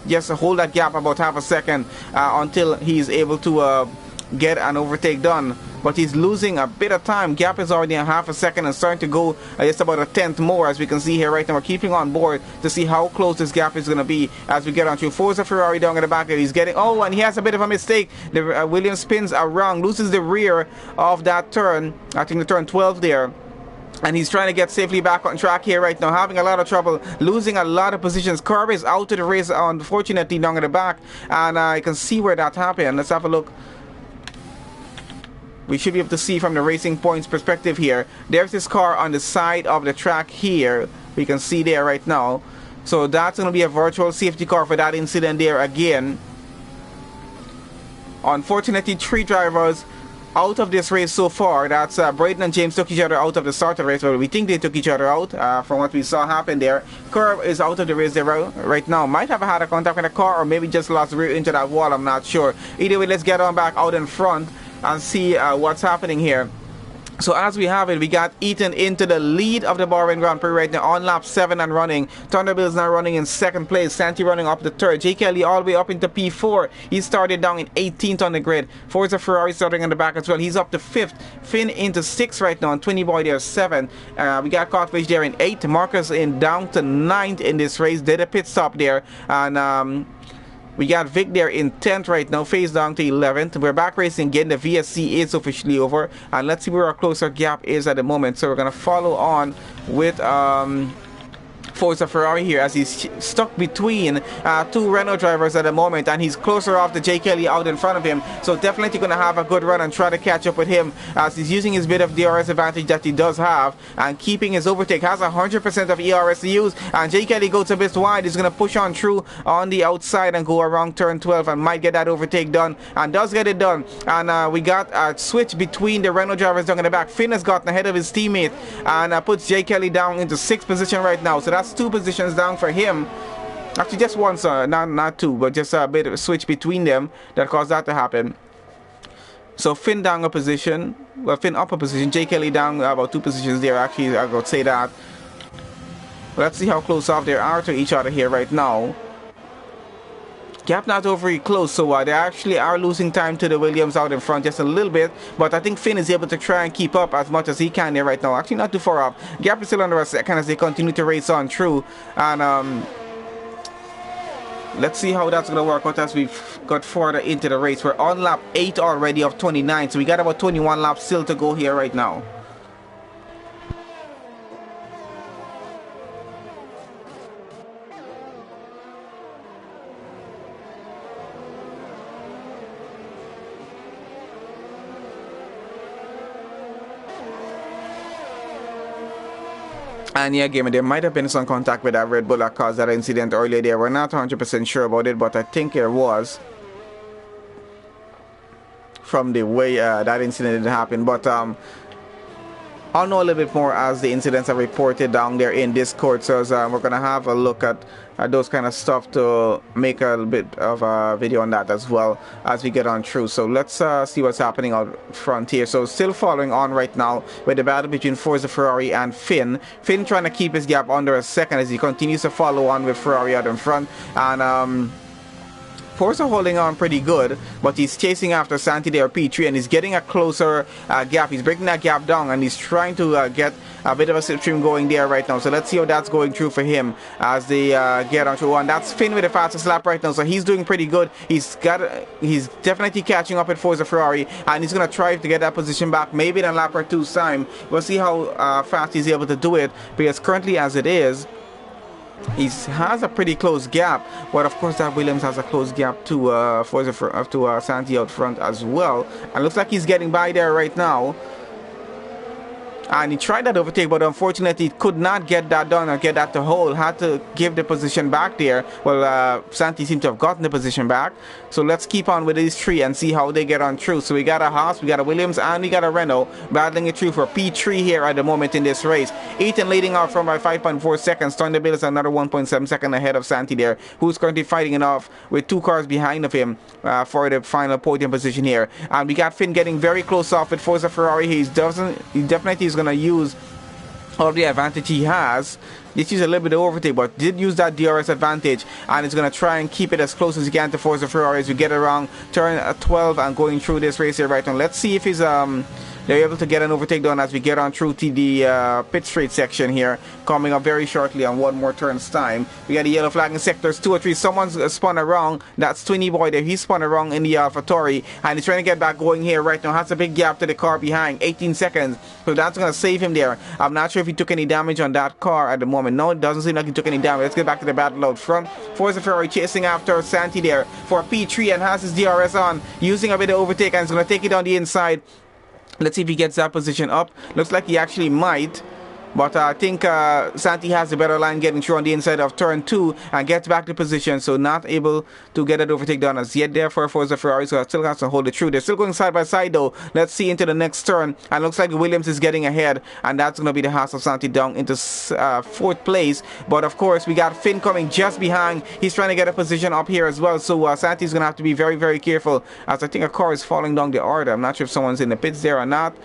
just hold that gap about half a second until he's able to get an overtake done. But he's losing a bit of time. Gap is already a half a second and starting to go just about a tenth more, as we can see here right now. We're keeping on board to see how close this gap is going to be as we get on through. Forza Ferrari down in the back there. He's getting, oh, and he has a bit of a mistake. The Williams spins around, loses the rear of that turn. I think the turn 12 there. And he's trying to get safely back on track here right now, having a lot of trouble, losing a lot of positions. Curb is out of the race, unfortunately, down in the back. And I can see where that happened. Let's have a look. We should be able to see from the Racing Points perspective here. There's this car on the side of the track here. We can see there right now. So that's going to be a virtual safety car for that incident there again. Unfortunately, 3 drivers out of this race so far. That's Braden and James took each other out of the start of the race. Well, we think they took each other out from what we saw happen there. Curb is out of the race there right now. Might have had a contact with a car, or maybe just lost rear into that wall. I'm not sure. Either way, let's get on back out in front and see what's happening here. So as we have it, we got Ethan into the lead of the Bahrain Grand Prix right now on lap 7 and running. Thunderbilt's now running in second place. Santi running up the third. J. Kelly all the way up into P4. He started down in 18th on the grid. Forza Ferrari starting in the back as well. He's up to 5th. Finn into 6th right now, and 20 boy there 7. We got Codfish there in 8th. Marcus in down to 9th in this race. Did a pit stop there, and we got Vic there in 10th right now, phase down to 11th. We're back racing again. The VSC is officially over. And let's see where our closer gap is at the moment. So we're going to follow on with Forza Ferrari here, as he's stuck between 2 Renault drivers at the moment, and he's closer off to J. Kelly out in front of him. So definitely going to have a good run and try to catch up with him, as he's using his bit of DRS advantage that he does have and keeping his overtake. Has 100% of ERS to use, and J. Kelly goes a bit wide. He's going to push on through on the outside and go around turn 12 and might get that overtake done, and does get it done. And we got a switch between the Renault drivers down in the back. Finn has gotten ahead of his teammate and puts J. Kelly down into 6th position right now. So that's 2 positions down for him. Actually, just one, not 2, but just a bit of a switch between them that caused that to happen. So Finn down a position, well, Finn up a position, J. Kelly down about 2 positions there. Actually, I would say that. But let's see how close off they are to each other here right now. Gap not overly close, so they actually are losing time to the Williams out in front just a little bit, but I think Finn is able to try and keep up as much as he can there right now. Actually not too far off. Gap is still under a second as they continue to race on through, and let's see how that's going to work out as we've got further into the race. We're on lap 8 already of 29, so we got about 21 laps still to go here right now. And yeah, Gamer, there might have been some contact with that Red Bull that caused that incident earlier there. We're not 100% sure about it, but I think there was, from the way that incident happened. But I'll know a little bit more as the incidents are reported down there in Discord. So we're going to have a look at those kind of stuff to make a little bit of a video on that as well as we get on through. So let's see what's happening out front here. So still following on right now with the battle between Forza Ferrari and Finn. Finn trying to keep his gap under a second as he continues to follow on with Ferrari out in front. And Forza holding on pretty good, but he's chasing after Santi there, P3, and he's getting a closer gap. He's breaking that gap down, and he's trying to get a bit of a slipstream going there right now. So let's see how that's going through for him as they get on through one. That's Finn with the fastest lap right now, so he's doing pretty good. He's definitely catching up with Forza Ferrari, and he's going to try to get that position back, maybe in a lap or two's time. We'll see how fast he's able to do it, because currently as it is, he has a pretty close gap, but of course that Williams has a close gap to Santi out front as well, and looks like he's getting by there right now. And he tried that overtake, but unfortunately could not get that done or get that to hold. Had to give the position back there. Well, Santi seemed to have gotten the position back. So let's keep on with these three and see how they get on through. So we got a Haas, we got a Williams, and we got a Renault battling it through for P3 here at the moment in this race. Ethan leading out from by 5.4 seconds. Thunderbill is another 1.7 seconds ahead of Santi there, who's currently fighting it off with 2 cars behind of him for the final podium position here. And we got Finn getting very close off with Forza Ferrari. He definitely is going to use all the advantage he has. Just use a little bit of overtake, but did use that DRS advantage, and is going to try and keep it as close as he can to Forza Ferrari as we get around turn 12 and going through this race here right now. Let's see if he's they're able to get an overtake done as we get on through to the pit straight section here, coming up very shortly on one more turn's time. We got the yellow flag in sectors 2 or 3. Someone's spun around. That's Twinny Boy there. He spun around in the AlphaTauri, and he's trying to get back going here right now. Has a big gap to the car behind, 18 seconds. So that's going to save him there. I'm not sure if he took any damage on that car at the moment. No, it doesn't seem like he took any damage. Let's get back to the battle out front. Forza Ferrari chasing after Santi there for P3 and has his DRS on, using a bit of overtake, and is going to take it on the inside. Let's see if he gets that position up. Looks like he actually might. But I think Santi has a better line getting through on the inside of turn 2 and gets back to position, so not able to get that overtake done as yet there for Forza Ferrari, so I still has to hold it through. They're still going side by side though. Let's see into the next turn, and looks like Williams is getting ahead, and that's going to be the Haas of Santi down into 4th place. But of course we got Finn coming just behind. He's trying to get a position up here as well, so Santi's going to have to be very, very careful, as I think a car is falling down the order. I'm not sure if someone's in the pits there or not.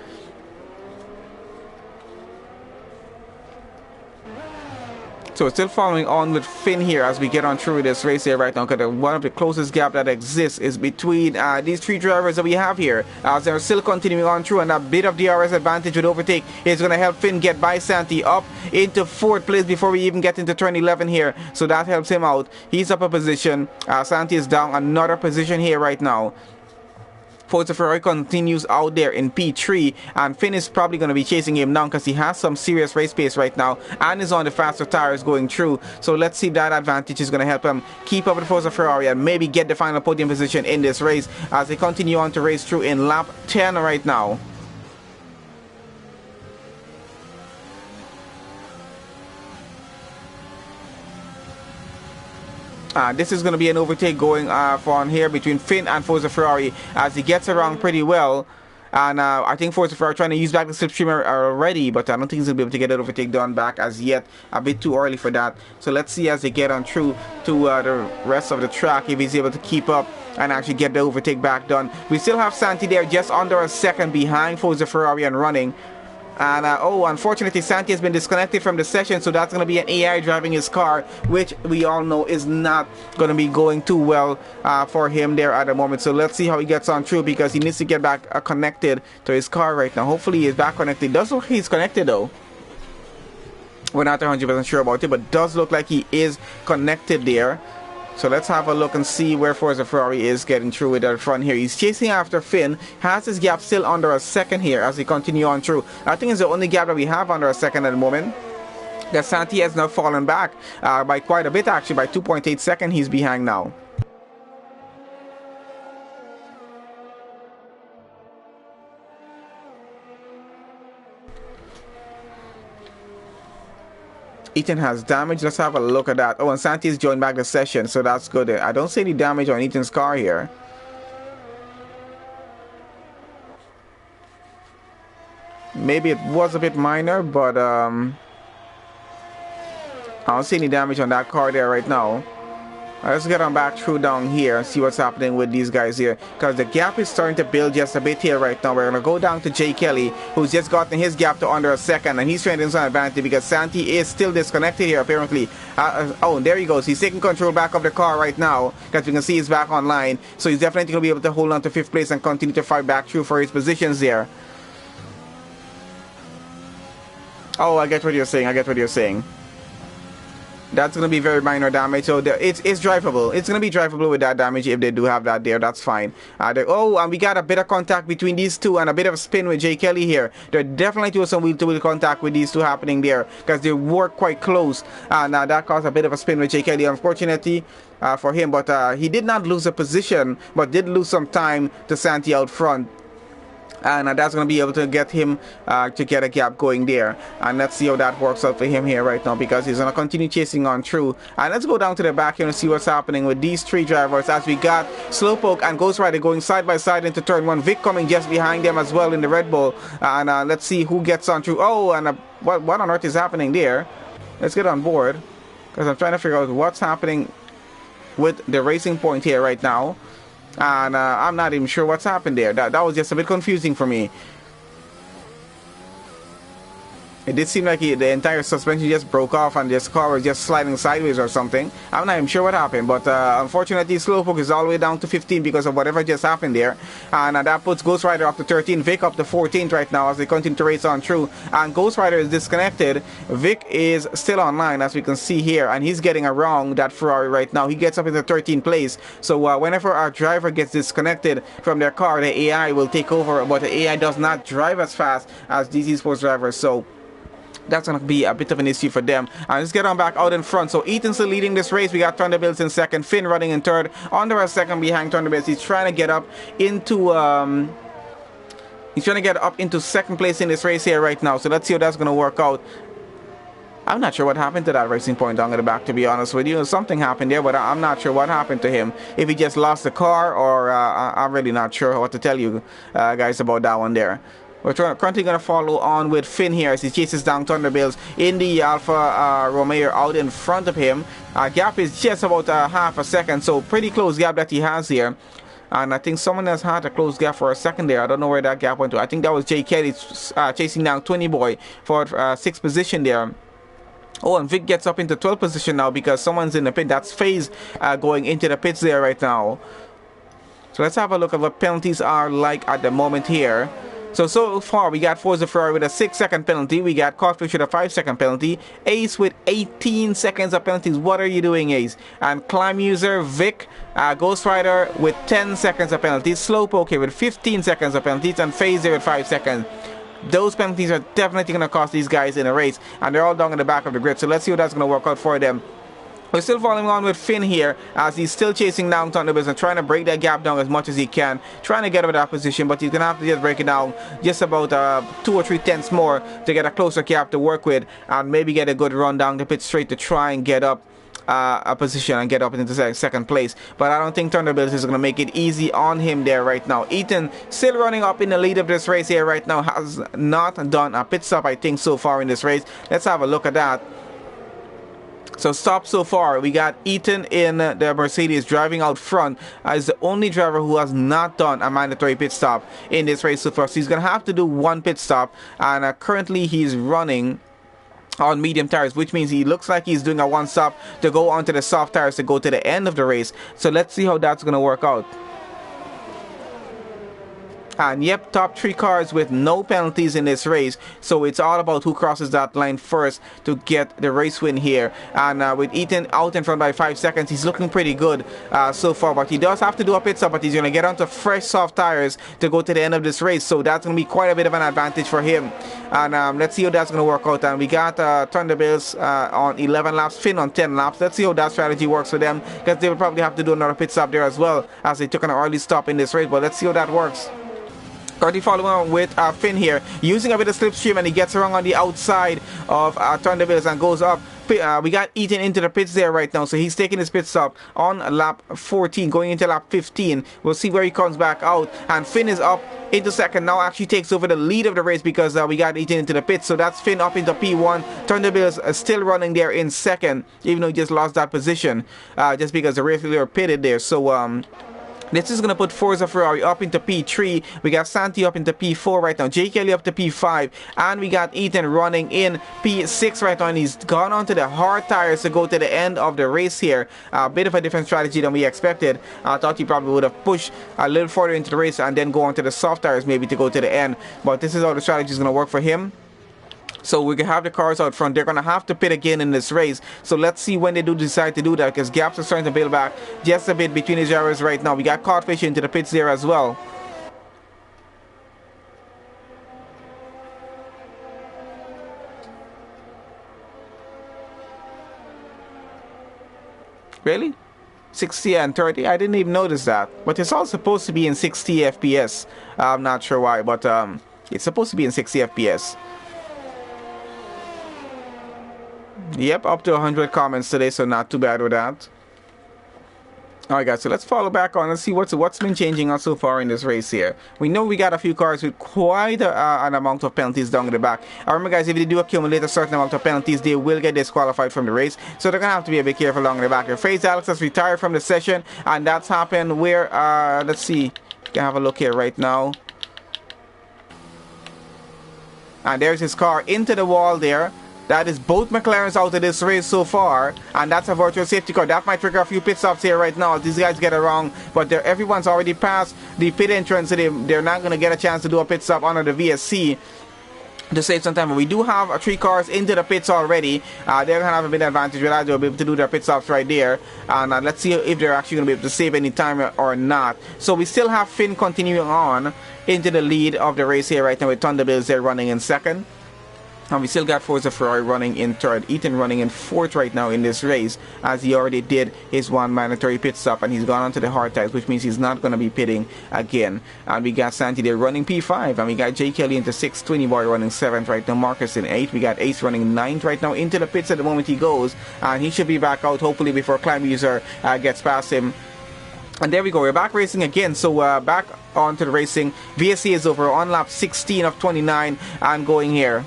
So we're still following on with Finn here as we get on through this race here right now, because one of the closest gap that exists is between these 3 drivers that we have here, as they're still continuing on through, and that bit of DRS advantage with overtake is going to help Finn get by Santi up into 4th place before we even get into turn 11 here, so that helps him out. He's up a position. Santi is down another position here right now. Forza Ferrari continues out there in P3, and Finn is probably going to be chasing him down because he has some serious race pace right now and is on the faster tires going through. So let's see if that advantage is going to help him keep up with Forza Ferrari and maybe get the final podium position in this race as they continue on to race through in lap 10 right now. This is going to be an overtake going on here between Finn and Forza Ferrari as he gets around pretty well. And I think Forza Ferrari trying to use back the slipstream already, but I don't think he's going to be able to get that overtake done back as yet. A bit too early for that. So let's see as they get on through to the rest of the track if he's able to keep up and actually get the overtake back done. We still have Santi there just under a second behind Forza Ferrari and running. And unfortunately Santi has been disconnected from the session, so that's going to be an AI driving his car, which we all know is not going to be going too well for him there at the moment. So let's see how he gets on through, because he needs to get back connected to his car right now. Hopefully he is back connected. Does look like he's connected though. We're not 100% sure about it, but does look like he is connected there. So let's have a look and see where Forza Ferrari is getting through with that front here. He's chasing after Finn, has his gap still under a second here as he continue on through. I think it's the only gap that we have under a second at the moment. That Santi has now fallen back by quite a bit, actually by 2.8 seconds he's behind now. Ethan has damage. Let's have a look at that. Oh, and Santi's joined back the session, so that's good. I don't see any damage on Ethan's car here. Maybe it was a bit minor, but I don't see any damage on that car there right now. Let's get on back through down here and see what's happening with these guys here, because the gap is starting to build just a bit here right now. We're going to go down to Jay Kelly, who's just gotten his gap to under a second, and he's trying to get some advantage because Santi is still disconnected here apparently. Oh, there he goes. He's taking control back of the car right now, because we can see he's back online. So he's definitely going to be able to hold on to 5th place and continue to fight back through for his positions there. Oh, I get what you're saying. That's going to be very minor damage, so it's drivable. It's going to be drivable with that damage if they do have that there. That's fine. And we got a bit of contact between these two and a bit of a spin with Jay Kelly here. There definitely was some wheel-to-wheel contact with these two happening there because they work quite close. And that caused a bit of a spin with Jay Kelly, unfortunately for him. But he did not lose a position, but did lose some time to Santi out front. And that's going to be able to get him to get a gap going there. And let's see how that works out for him here right now, because he's going to continue chasing on through. And let's go down to the back here and see what's happening with these 3 drivers, as we got Slowpoke and Ghost Rider going side by side into turn 1. Vic coming just behind them as well in the Red Bull. And let's see who gets on through. Oh, and what on earth is happening there? Let's get on board, because I'm trying to figure out what's happening with the racing point here right now. And I'm not even sure what's happened there. That was just a bit confusing for me. It did seem like the entire suspension just broke off and this car was just sliding sideways or something. I'm not even sure what happened, but unfortunately Slowpoke is all the way down to 15 because of whatever just happened there. And that puts Ghost Rider up to 13, Vic up to 14th right now as they continue to race on through. And Ghost Rider is disconnected. Vic is still online, as we can see here, and he's getting around that Ferrari right now. He gets up into 13th place. So whenever our driver gets disconnected from their car, the AI will take over, but the AI does not drive as fast as these esports drivers. So that's going to be a bit of an issue for them. And let's get on back out in front. So Ethan's still leading this race. We got Thunderbills in second, Finn running in third, under a second behind Thunderbills. He's trying to get up into second place in this race here right now. So let's see how that's going to work out. I'm not sure what happened to that racing point down at the back, to be honest with you. Something happened there, but I'm not sure what happened to him. If he just lost the car, or I'm really not sure what to tell you guys about that one there. We're currently going to follow on with Finn here as he chases down Thunderbills in the Alfa Romeo out in front of him. Gap is just about half a second, so pretty close gap that he has here. And I think someone else had a close gap for a second there. I don't know where that gap went to. I think that was Jay Kelly chasing down 20 Boy for 6th position there. Oh, and Vic gets up into 12th position now because someone's in the pit. That's FaZe going into the pits there right now. So let's have a look at what penalties are like at the moment here. So far we got Forza Ferrari with a 6-second penalty. We got Codfish with a 5-second penalty. Ace with 18 seconds of penalties. What are you doing, Ace? And Climb User, Vic, Ghost Rider with 10 seconds of penalties. Slowpoke with 15 seconds of penalties. And FaZe with 5 seconds. Those penalties are definitely going to cost these guys in a race. And they're all down in the back of the grid. So let's see how that's going to work out for them. We're still following on with Finn here as he's still chasing down Thunderbills and trying to break that gap down as much as he can. Trying to get out of that position, but he's going to have to just break it down just about 2 or 3 tenths more to get a closer gap to work with and maybe get a good run down the pit straight to try and get up a position and get up into second place. But I don't think Thunderbills is going to make it easy on him there right now. Ethan still running up in the lead of this race here right now. Has not done a pit stop, I think, so far in this race. Let's have a look at that. So stop so far, we got Ethan in the Mercedes driving out front as the only driver who has not done a mandatory pit stop in this race so far. So he's going to have to do 1 pit stop, and currently he's running on medium tires, which means he looks like he's doing a 1 stop to go onto the soft tires to go to the end of the race. So let's see how that's going to work out. And yep, top 3 cars with no penalties in this race. So it's all about who crosses that line first to get the race win here. And with Ethan out in front by 5 seconds, he's looking pretty good so far. But he does have to do a pit stop, but he's going to get onto fresh soft tires to go to the end of this race. So that's going to be quite a bit of an advantage for him. And let's see how that's going to work out. And we got Thunderbills on 11 laps, Finn on 10 laps. Let's see how that strategy works for them, because they will probably have to do another pit stop there as well, as they took an early stop in this race. But let's see how that works. Currently following on with Finn here, using a bit of slipstream, and he gets around on the outside of Thunderbills and goes up we got Ethan into the pits there right now, so he's taking his pit stop on lap 14, going into lap 15. We'll see where he comes back out, and Finn is up into second now, actually takes over the lead of the race because we got Ethan into the pits. So that's Finn up into P1. Thunderbills still running there in second, even though he just lost that position just because the race leader pitted there. So this is going to put Forza Ferrari up into P3. We got Santi up into P4 right now. Jay Kelly up to P5. And we got Ethan running in P6 right now. And he's gone onto the hard tires to go to the end of the race here. A bit of a different strategy than we expected. I thought he probably would have pushed a little further into the race and then go onto the soft tires maybe to go to the end. But this is how the strategy is going to work for him. So we can have the cars out front. They're going to have to pit again in this race. So let's see when they do decide to do that, because gaps are starting to build back just a bit between the drivers right now. We got Codfish into the pits there as well. Really? 60 and 30? I didn't even notice that. But it's all supposed to be in 60 FPS. I'm not sure why, but it's supposed to be in 60 FPS. Yep, up to 100 comments today, so not too bad with that. Alright guys, so let's follow back on and see what's been changing on so far in this race here. We know we got a few cars with quite an amount of penalties down in the back. Remember guys, if they do accumulate a certain amount of penalties, they will get disqualified from the race. So they're going to have to be a bit careful along the back here. Phase Alex has retired from the session, and that's happened where, let's see, you can have a look here right now. And there's his car into the wall there. That is both McLarens out of this race so far, and that's a virtual safety car. That might trigger a few pit stops here right now. These guys get it wrong, but everyone's already passed the pit entrance, so they're not going to get a chance to do a pit stop under the VSC to save some time. But we do have 3 cars into the pits already. They're going to have a bit of advantage, but they'll be able to do their pit stops right there. And let's see if they're actually going to be able to save any time or not. So we still have Finn continuing on into the lead of the race here right now with Thunderbills there running in second. And we still got Forza Ferrari running in third. Ethan running in fourth right now in this race, as he already did his one mandatory pit stop, and he's gone onto the hard tires, which means he's not going to be pitting again. And we got Santi there running P5, and we got Jay Kelly into 6th, Twinny Boy running 7th right now, Marcus in 8th. We got Ace running 9th right now into the pits at the moment he goes, and he should be back out hopefully before Climb User gets past him. And there we go, we're back racing again. So back onto the racing. VSC is over on lap 16 of 29 and going here.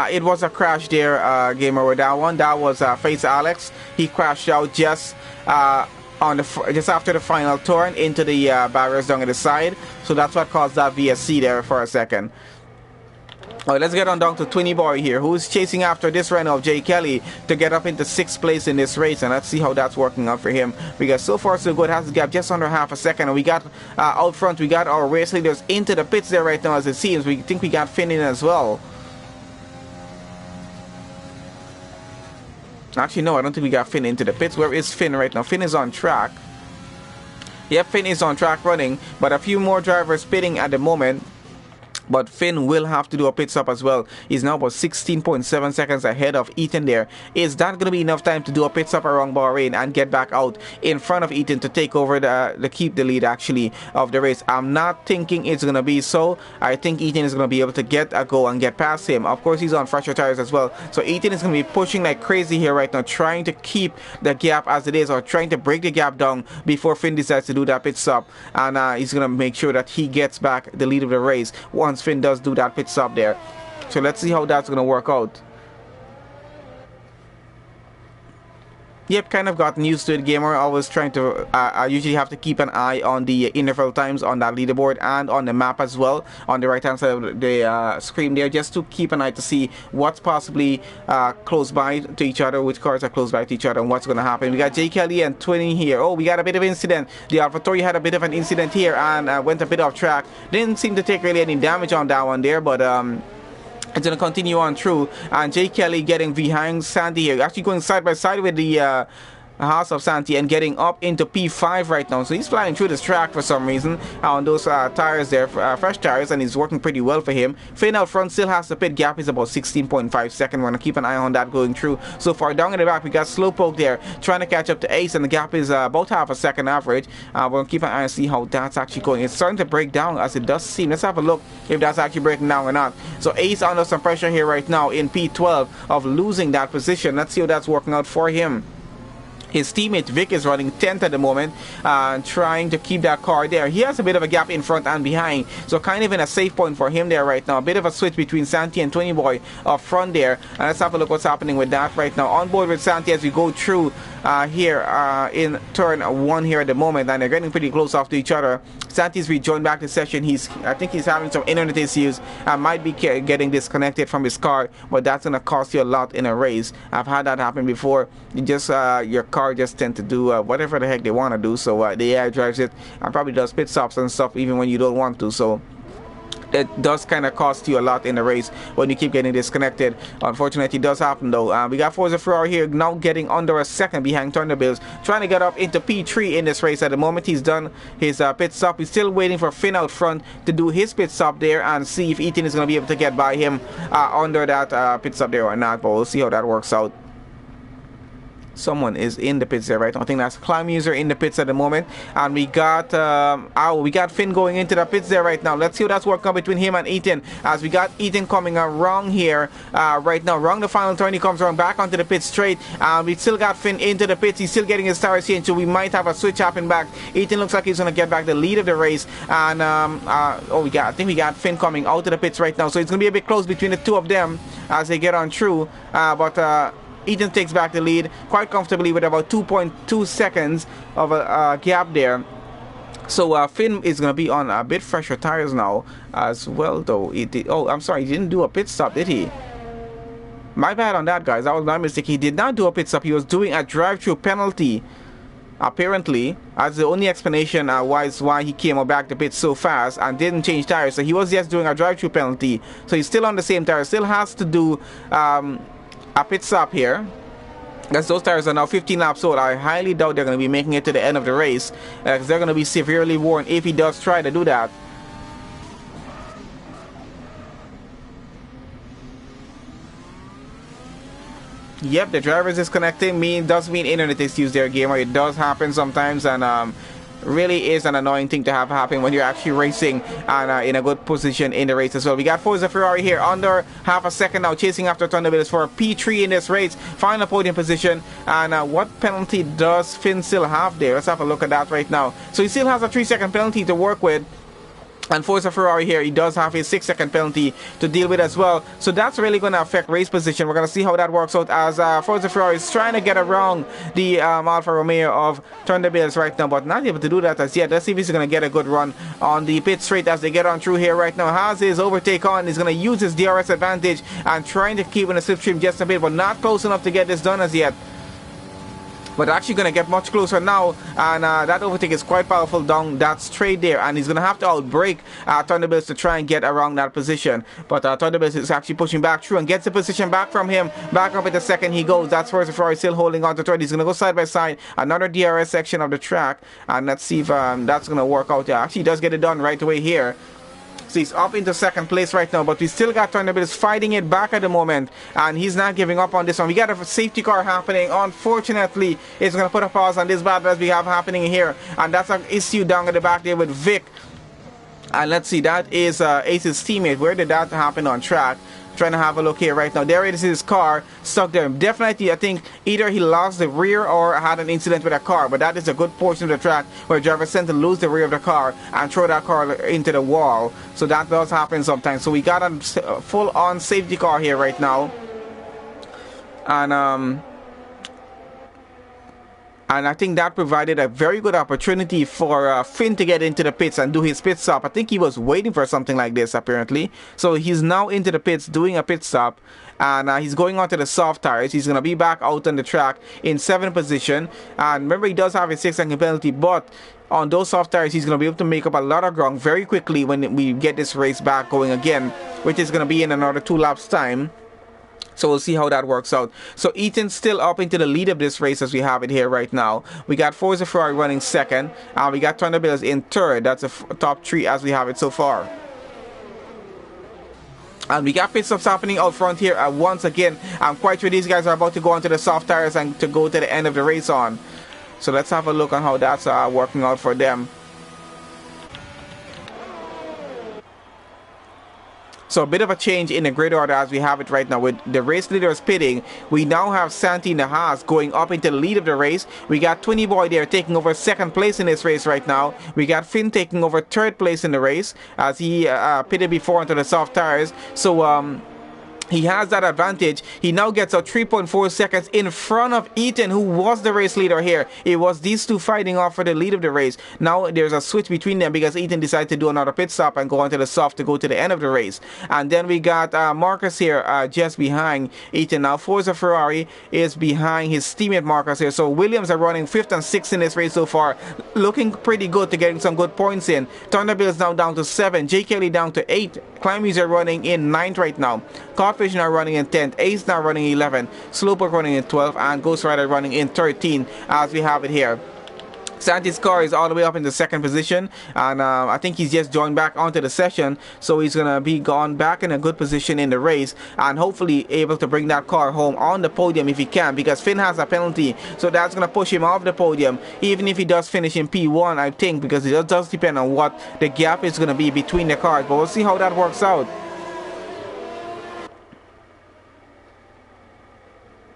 It was a crash there, gamer, with that one. That was Face Alex. He crashed out just just after the final turn into the barriers down at the side. So that's what caused that VSC there for a second. Alright, let's get on down to Twinny Boy here, who's chasing after this run of Jay Kelly to get up into 6th place in this race, and let's see how that's working out for him, because so far so good. Has a gap just under half a second, and we got out front, we got our race leaders into the pits there right now. As it seems, we think we got Finn in as well. Actually, no, I don't think we got Finn into the pits. Where is Finn right now? Finn is on track. Yep, Finn is on track running, but a few more drivers pitting at the moment. But Finn will have to do a pit stop as well. He's now about 16.7 seconds ahead of Ethan there. Is that going to be enough time to do a pit stop around Bahrain and get back out in front of Ethan to take over to keep the lead actually of the race? I'm not thinking it's going to be so. I think Ethan is going to be able to get a go and get past him. Of course, he's on fresher tires as well. So Ethan is going to be pushing like crazy here right now, trying to keep the gap as it is, or trying to break the gap down before Finn decides to do that pit stop. And he's going to make sure that he gets back the lead of the race once Finn does do that pit stop there. So let's see how that's going to work out. Yep, kind of gotten used to it, gamer. I was trying to I usually have to keep an eye on the interval times on that leaderboard and on the map as well, on the right hand side of the screen there, just to keep an eye to see what's possibly close by to each other, which cars are close by to each other, and what's going to happen. We got Jay Kelly and Twinny here. Oh, we got a bit of incident. The AlphaTauri had a bit of an incident here and went a bit off track. Didn't seem to take really any damage on that one there, but it's going to continue on through. And Jay Kelly getting behind Sandy here, actually going side by side with the House of Santi and getting up into P5 right now. So he's flying through this track for some reason on those tires there, fresh tires, and it's working pretty well for him. Finn out front still has the pit gap is about 16.5 seconds. We're going to keep an eye on that going through. So far down in the back, we got Slowpoke there trying to catch up to Ace, and the gap is about half a second average. We're going to keep an eye and see how that's actually going. It's starting to break down as it does seem. Let's have a look if that's actually breaking down or not. So Ace under some pressure here right now in P12 of losing that position. Let's see how that's working out for him. His teammate Vic is running 10th at the moment, trying to keep that car there. He has a bit of a gap in front and behind, so kind of in a safe point for him there right now. A bit of a switch between Santi and 20 Boy up front there. And let's have a look what's happening with that right now. On board with Santi as we go through here in turn 1 here at the moment, and they're getting pretty close off to each other. Santi's rejoined back the session. I think he's having some internet issues and might be getting disconnected from his car, but that's going to cost you a lot in a race. I've had that happen before. You just your car just tend to do whatever the heck they want to do, so the AI drives it and probably does pit stops and stuff even when you don't want to, so it does kind of cost you a lot in the race when you keep getting disconnected. Unfortunately, it does happen though. We got Forza Ferrari here now getting under a second behind Thunderbills, trying to get up into P3 in this race. At the moment he's done his pit stop, he's still waiting for Finn out front to do his pit stop there and see if Ethan is going to be able to get by him under that pit stop there or not, but we'll see how that works out. Someone is in the pits there right now. I think that's Climb User in the pits at the moment. And we got Finn going into the pits there right now. Let's see how that's working out between him and Ethan, as we got Ethan coming around here right now. Wrong the final turn, he comes around back onto the pit straight. We still got Finn into the pits. He's still getting his tires here, so we might have a switch happen back. Ethan looks like he's going to get back the lead of the race. And I think we got Finn coming out of the pits right now. So it's going to be a bit close between the two of them as they get on through. Ethan takes back the lead quite comfortably with about 2.2 seconds of a gap there. So Finn is going to be on a bit fresher tires now as well, though. I'm sorry, he didn't do a pit stop, did he? My bad on that, guys. That was my mistake. He did not do a pit stop. He was doing a drive-through penalty, apparently, as the only explanation why he came back to pit so fast and didn't change tires. So he was just doing a drive-through penalty. So he's still on the same tire. Still has to do a pit stop here, because those tires are now 15 laps old. I highly doubt they're going to be making it to the end of the race, because they're going to be severely worn if he does try to do that. Yep, the driver is disconnecting. Does mean internet issues there, gamer. It does happen sometimes, and really is an annoying thing to have happen when you're actually racing and in a good position in the race as well. We got Forza Ferrari here under half a second now, chasing after Thunderbills for a P3 in this race, final podium position. And what penalty does Finn still have there? Let's have a look at that right now. So he still has a 3-second penalty to work with. And Forza Ferrari here, he does have a 6-second penalty to deal with as well. So that's really going to affect race position. We're going to see how that works out, as Forza Ferrari is trying to get around the Alfa Romeo of Thunderbills right now, but not able to do that as yet. Let's see if he's going to get a good run on the pit straight as they get on through here right now. Has his overtake on. He's going to use his DRS advantage and trying to keep in the slipstream just a bit, but not close enough to get this done as yet. But actually going to get much closer now, and that overtake is quite powerful down that straight there, and he's going to have to outbrake Thunderbills to try and get around that position. But Thunderbills is actually pushing back through and gets the position back from him. Back up at the second he goes. That's Forza Ferrari still holding on to third. He's going to go side by side, another DRS section of the track, and let's see if that's going to work out. Yeah, actually he does get it done right away here. So he's up into second place right now, but we still got Thunderbills fighting it back at the moment, and he's not giving up on this one. We got a safety car happening. Unfortunately, it's going to put a pause on this battle as we have happening here, and that's an issue down at the back there with Vic. And let's see, that is Ace's teammate. Where did that happen on track? Trying to have a look here right now. There it is, his car stuck there. Definitely, I think either he lost the rear or had an incident with a car, but that is a good portion of the track where drivers tend to lose the rear of the car and throw that car into the wall. So that does happen sometimes. So we got a full-on safety car here right now, and I think that provided a very good opportunity for Finn to get into the pits and do his pit stop. I think he was waiting for something like this, apparently. So he's now into the pits doing a pit stop. And he's going onto the soft tires. He's going to be back out on the track in 7th position. And remember, he does have a 6-second penalty. But on those soft tires, he's going to be able to make up a lot of ground very quickly when we get this race back going again, which is going to be in another 2 laps time. So we'll see how that works out. So Ethan's still up into the lead of this race as we have it here right now. We got Forza Ferrari running second. And we got Thunderbills in third. That's the top three as we have it so far. And we got pit stops happening out front here. Once again, I'm quite sure these guys are about to go onto the soft tires and to go to the end of the race on. So let's have a look on how that's working out for them. So a bit of a change in the grid order as we have it right now with the race leaders pitting. We now have Santi Nahas going up into the lead of the race. We got 20 Boy there taking over second place in this race right now. We got Finn taking over third place in the race as he pitted before onto the soft tires. So he has that advantage. He now gets a 3.4 seconds in front of Ethan, who was the race leader here. It was these two fighting off for the lead of the race. Now there's a switch between them because Ethan decided to do another pit stop and go onto the soft to go to the end of the race. And then we got Marcus here just behind Ethan. Now Forza Ferrari is behind his teammate Marcus here. So Williams are running 5th and 6th in this race so far. Looking pretty good to getting some good points in. Thunderbill is now down to 7. J. Kelly down to 8. Climbers are running in 9th right now. Codfish now running in 10th. Ace now running 11. Slowpoke running in 12th. And Ghost Rider running in 13 as we have it here. Santi's car is all the way up in the second position, and I think he's just joined back onto the session, so he's gonna be gone back in a good position in the race and hopefully able to bring that car home on the podium if he can, because Finn has a penalty, so that's gonna push him off the podium even if he does finish in P1, I think, because it does depend on what the gap is gonna be between the cars, but we'll see how that works out.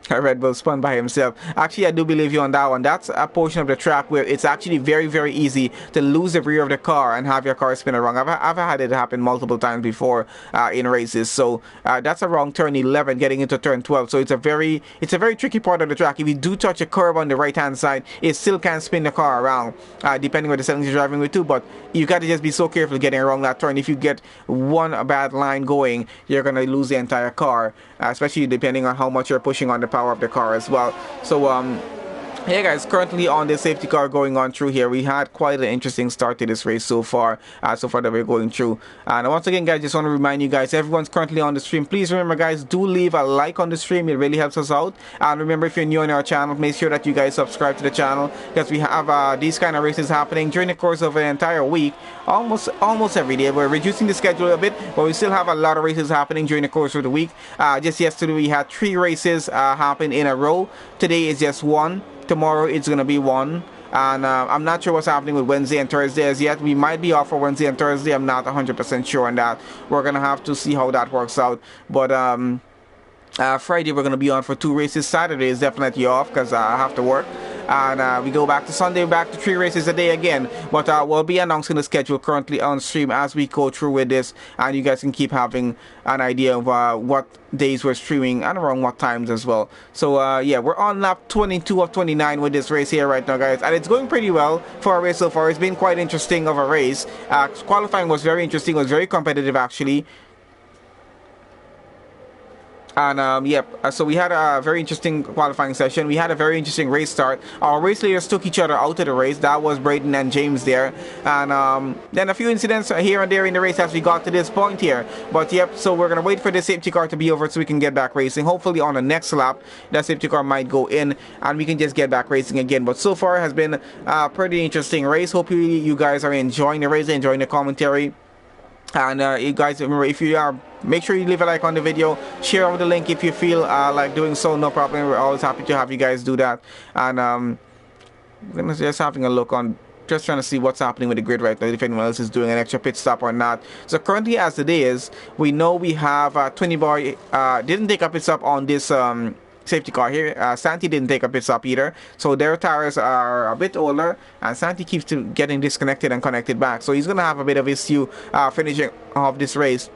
Red Bull spun by himself. Actually, I do believe you on that one. That's a portion of the track where it's actually very, very easy to lose the rear of the car and have your car spin around. I've had it happen multiple times before in races. So that's a wrong turn 11 getting into turn 12. So it's a very tricky part of the track. If you do touch a curb on the right hand side, it still can spin the car around depending on the settings you're driving with too. But you got to just be so careful getting around that turn. If you get one bad line going, you're going to lose the entire car, especially depending on how much you're pushing on the power of the car as well. So hey guys, currently on the safety car going on through here. We had quite an interesting start to this race so far that we're going through. And once again guys, just want to remind you guys, everyone's currently on the stream. Please remember guys, do leave a like on the stream. It really helps us out. And remember, if you're new on our channel, make sure that you guys subscribe to the channel, because we have these kind of races happening during the course of an entire week, almost every day. We're reducing the schedule a bit, but we still have a lot of races happening during the course of the week. Just yesterday we had 3 races happen in a row. Today is just 1. Tomorrow it's going to be 1, and I'm not sure what's happening with Wednesday and Thursday as yet. We might be off for Wednesday and Thursday. I'm not 100% sure on that. We're going to have to see how that works out. But Friday we're going to be on for 2 races. Saturday is definitely off because I have to work. And we go back to Sunday, back to 3 races a day again. But we'll be announcing the schedule currently on stream as we go through with this, and you guys can keep having an idea of what days we're streaming and around what times as well. So yeah, we're on lap 22 of 29 with this race here right now guys, and it's going pretty well for our race so far. It's been quite interesting of a race. Qualifying was very interesting, was very competitive actually. And yep, so we had a very interesting qualifying session. We had a very interesting race start. Our race leaders took each other out of the race. That was Braden and James there. And then a few incidents here and there in the race as we got to this point here. But yep, so we're going to wait for the safety car to be over so we can get back racing. Hopefully on the next lap, that safety car might go in and we can just get back racing again. But so far it has been a pretty interesting race. Hopefully you guys are enjoying the race, enjoying the commentary. And you guys, remember, if you are, make sure you leave a like on the video, share over the link if you feel like doing so, no problem. We're always happy to have you guys do that. And I'm just having a look on, just trying to see what's happening with the grid right now, if anyone else is doing an extra pit stop or not. So currently as it is, we know we have 20 Boy didn't take a pit stop on this safety car here. Santi didn't take a pit stop either, so their tires are a bit older, and Santi keeps getting disconnected and connected back, so he's gonna have a bit of issue finishing off this race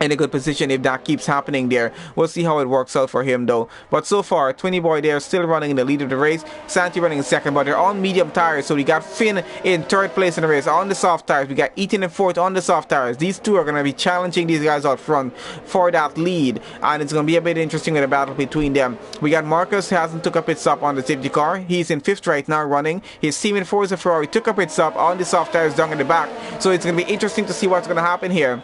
in a good position if that keeps happening there. We'll see how it works out for him though. But so far 20 Boy there still running in the lead of the race, Santi running in second, but they're on medium tires. So we got Finn in third place in the race on the soft tires. We got Ethan in fourth on the soft tires. These two are going to be challenging these guys out front for that lead, and it's going to be a bit interesting with a battle between them. We got Marcus, who hasn't took a pit stop on the safety car. He's in fifth right now running. His team in Forza Ferrari took a pit stop on the soft tires down in the back, so it's going to be interesting to see what's going to happen here.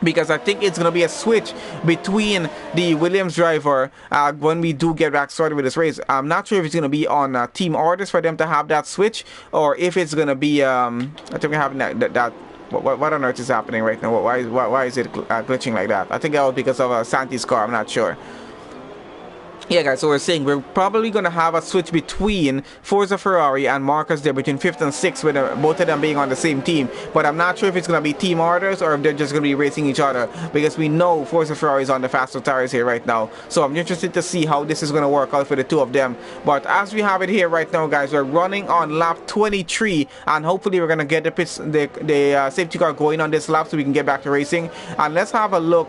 because I think it's going to be a switch between the Williams driver when we do get back started with this race. I'm not sure if it's going to be on team orders for them to have that switch, or if it's going to be, I think we're having that what on earth is happening right now? Why is it glitching like that? I think that was because of Santi's car, I'm not sure. Yeah, guys, so we're saying we're probably going to have a switch between Forza Ferrari and Marcus there between 5th and 6th, with both of them being on the same team. But I'm not sure if it's going to be team orders or if they're just going to be racing each other, because we know Forza Ferrari is on the faster tires here right now. So I'm interested to see how this is going to work out for the two of them. But as we have it here right now, guys, we're running on lap 23, and hopefully we're going to get the safety car going on this lap so we can get back to racing. And let's have a look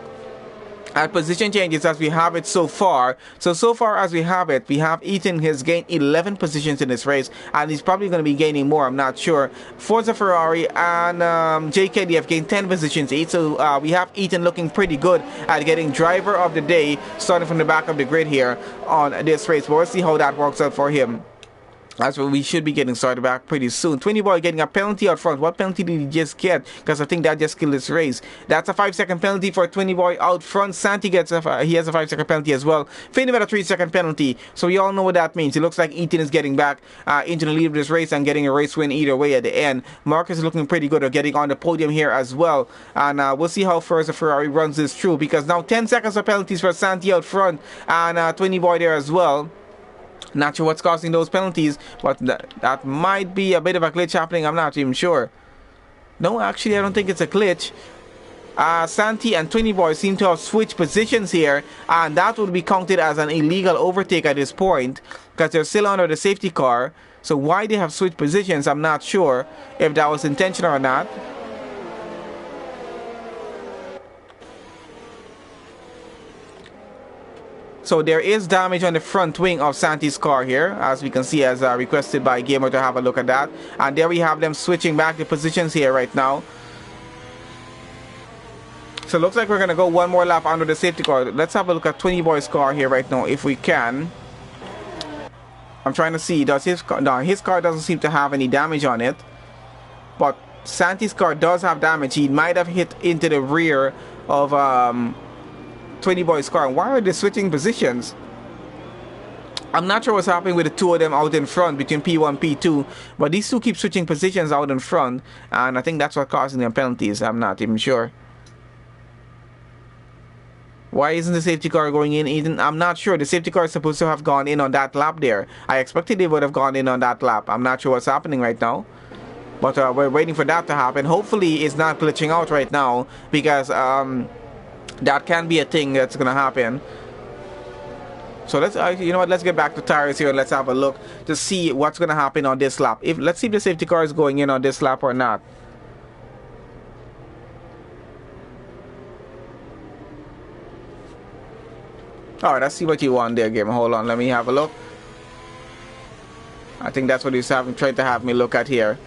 at position changes as we have it so far. So far as we have it, we have Ethan has gained 11 positions in this race, and he's probably going to be gaining more, I'm not sure. Forza Ferrari and JKD have gained 10 positions each, so we have Ethan looking pretty good at getting driver of the day starting from the back of the grid here on this race. But we'll see how that works out for him. That's what we should be getting started back pretty soon. 20 Boy getting a penalty out front. What penalty did he just get? Because I think that just killed this race. That's a 5-second penalty for 20 Boy out front. Santi gets he has a 5-second penalty as well. Finn with a 3-second penalty. So we all know what that means. It looks like Ethan is getting back into the lead of this race and getting a race win either way at the end. Marcus is looking pretty good at getting on the podium here as well. And we'll see how Forza Ferrari runs this through, because now 10 seconds of penalties for Santi out front and 20 Boy there as well. Not sure what's causing those penalties, but that might be a bit of a glitch happening. I'm not even sure. No, actually, I don't think it's a glitch. Santi and 20 Boy seem to have switched positions here, and that would be counted as an illegal overtake at this point, because they're still under the safety car. So why they have switched positions, I'm not sure if that was intentional or not. So there is damage on the front wing of Santi's car here, as we can see, as requested by Gamer to have a look at that. And there we have them switching back the positions here right now. So it looks like we're going to go one more lap under the safety car. Let's have a look at 20 Boy's car here right now, if we can. I'm trying to see, does his car, no, his car doesn't seem to have any damage on it. But Santi's car does have damage. He might have hit into the rear of 20 Boy's car. Why are they switching positions? I'm not sure what's happening with the two of them out in front between P1 and P2, but these two keep switching positions out in front, and I think that's what's causing them penalties. I'm not even sure. Why isn't the safety car going in, Eden? I'm not sure. The safety car is supposed to have gone in on that lap there. I expected they would have gone in on that lap. I'm not sure what's happening right now, but we're waiting for that to happen. Hopefully it's not glitching out right now, because that can be a thing that's gonna happen. So let's you know what, let's get back to tires here and let's have a look to see what's gonna happen on this lap. Let's see if the safety car is going in on this lap or not. Alright, let's see what you want there, game. Hold on, let me have a look. I think that's what he's trying to have me look at here.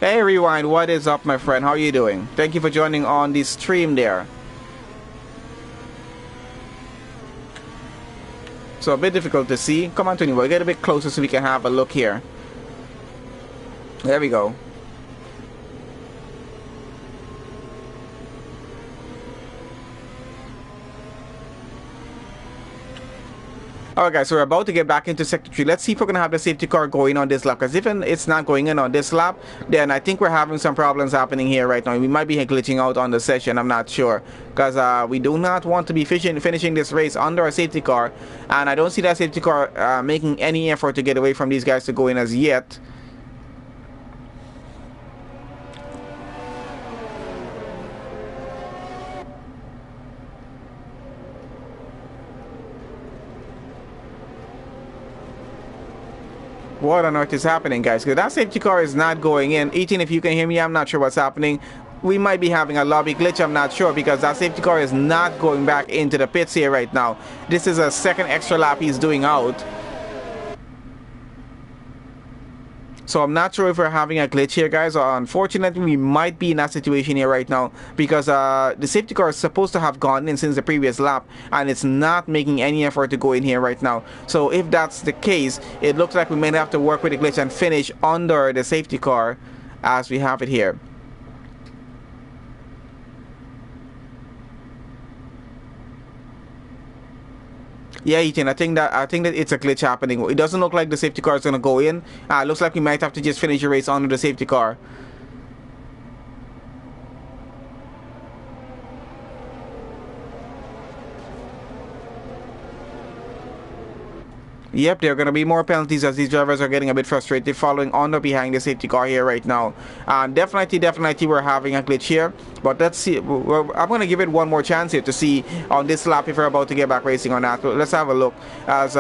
Hey Rewind, what is up, my friend? How are you doing? Thank you for joining on the stream there. So a bit difficult to see. Come on, Tony, we'll get a bit closer so we can have a look here. There we go. Alright guys, so we're about to get back into Sector 3. Let's see if we're going to have the safety car going on this lap. Because if it's not going in on this lap, then I think we're having some problems happening here right now. We might be glitching out on the session, I'm not sure. Because we do not want to be finishing this race under a safety car. And I don't see that safety car making any effort to get away from these guys to go in as yet. What on earth is happening, guys? Because that safety car is not going in. 18, if you can hear me, I'm not sure what's happening. We might be having a lobby glitch, I'm not sure, because that safety car is not going back into the pits here right now. This is a second extra lap he's doing out. So I'm not sure if we're having a glitch here, guys. Unfortunately, we might be in that situation here right now, because the safety car is supposed to have gone in since the previous lap, and it's not making any effort to go in here right now. So if that's the case, it looks like we may have to work with the glitch and finish under the safety car. as we have it here. Yeah, Ethan, I think that it's a glitch happening. It doesn't look like the safety car is going to go in. Looks like we might have to just finish the race under the safety car. Yep, there are going to be more penalties as these drivers are getting a bit frustrated following on or behind the safety car here right now. Definitely we're having a glitch here. But let's see. I'm going to give it one more chance here to see on this lap if we're about to get back racing or not. Let's have a look. As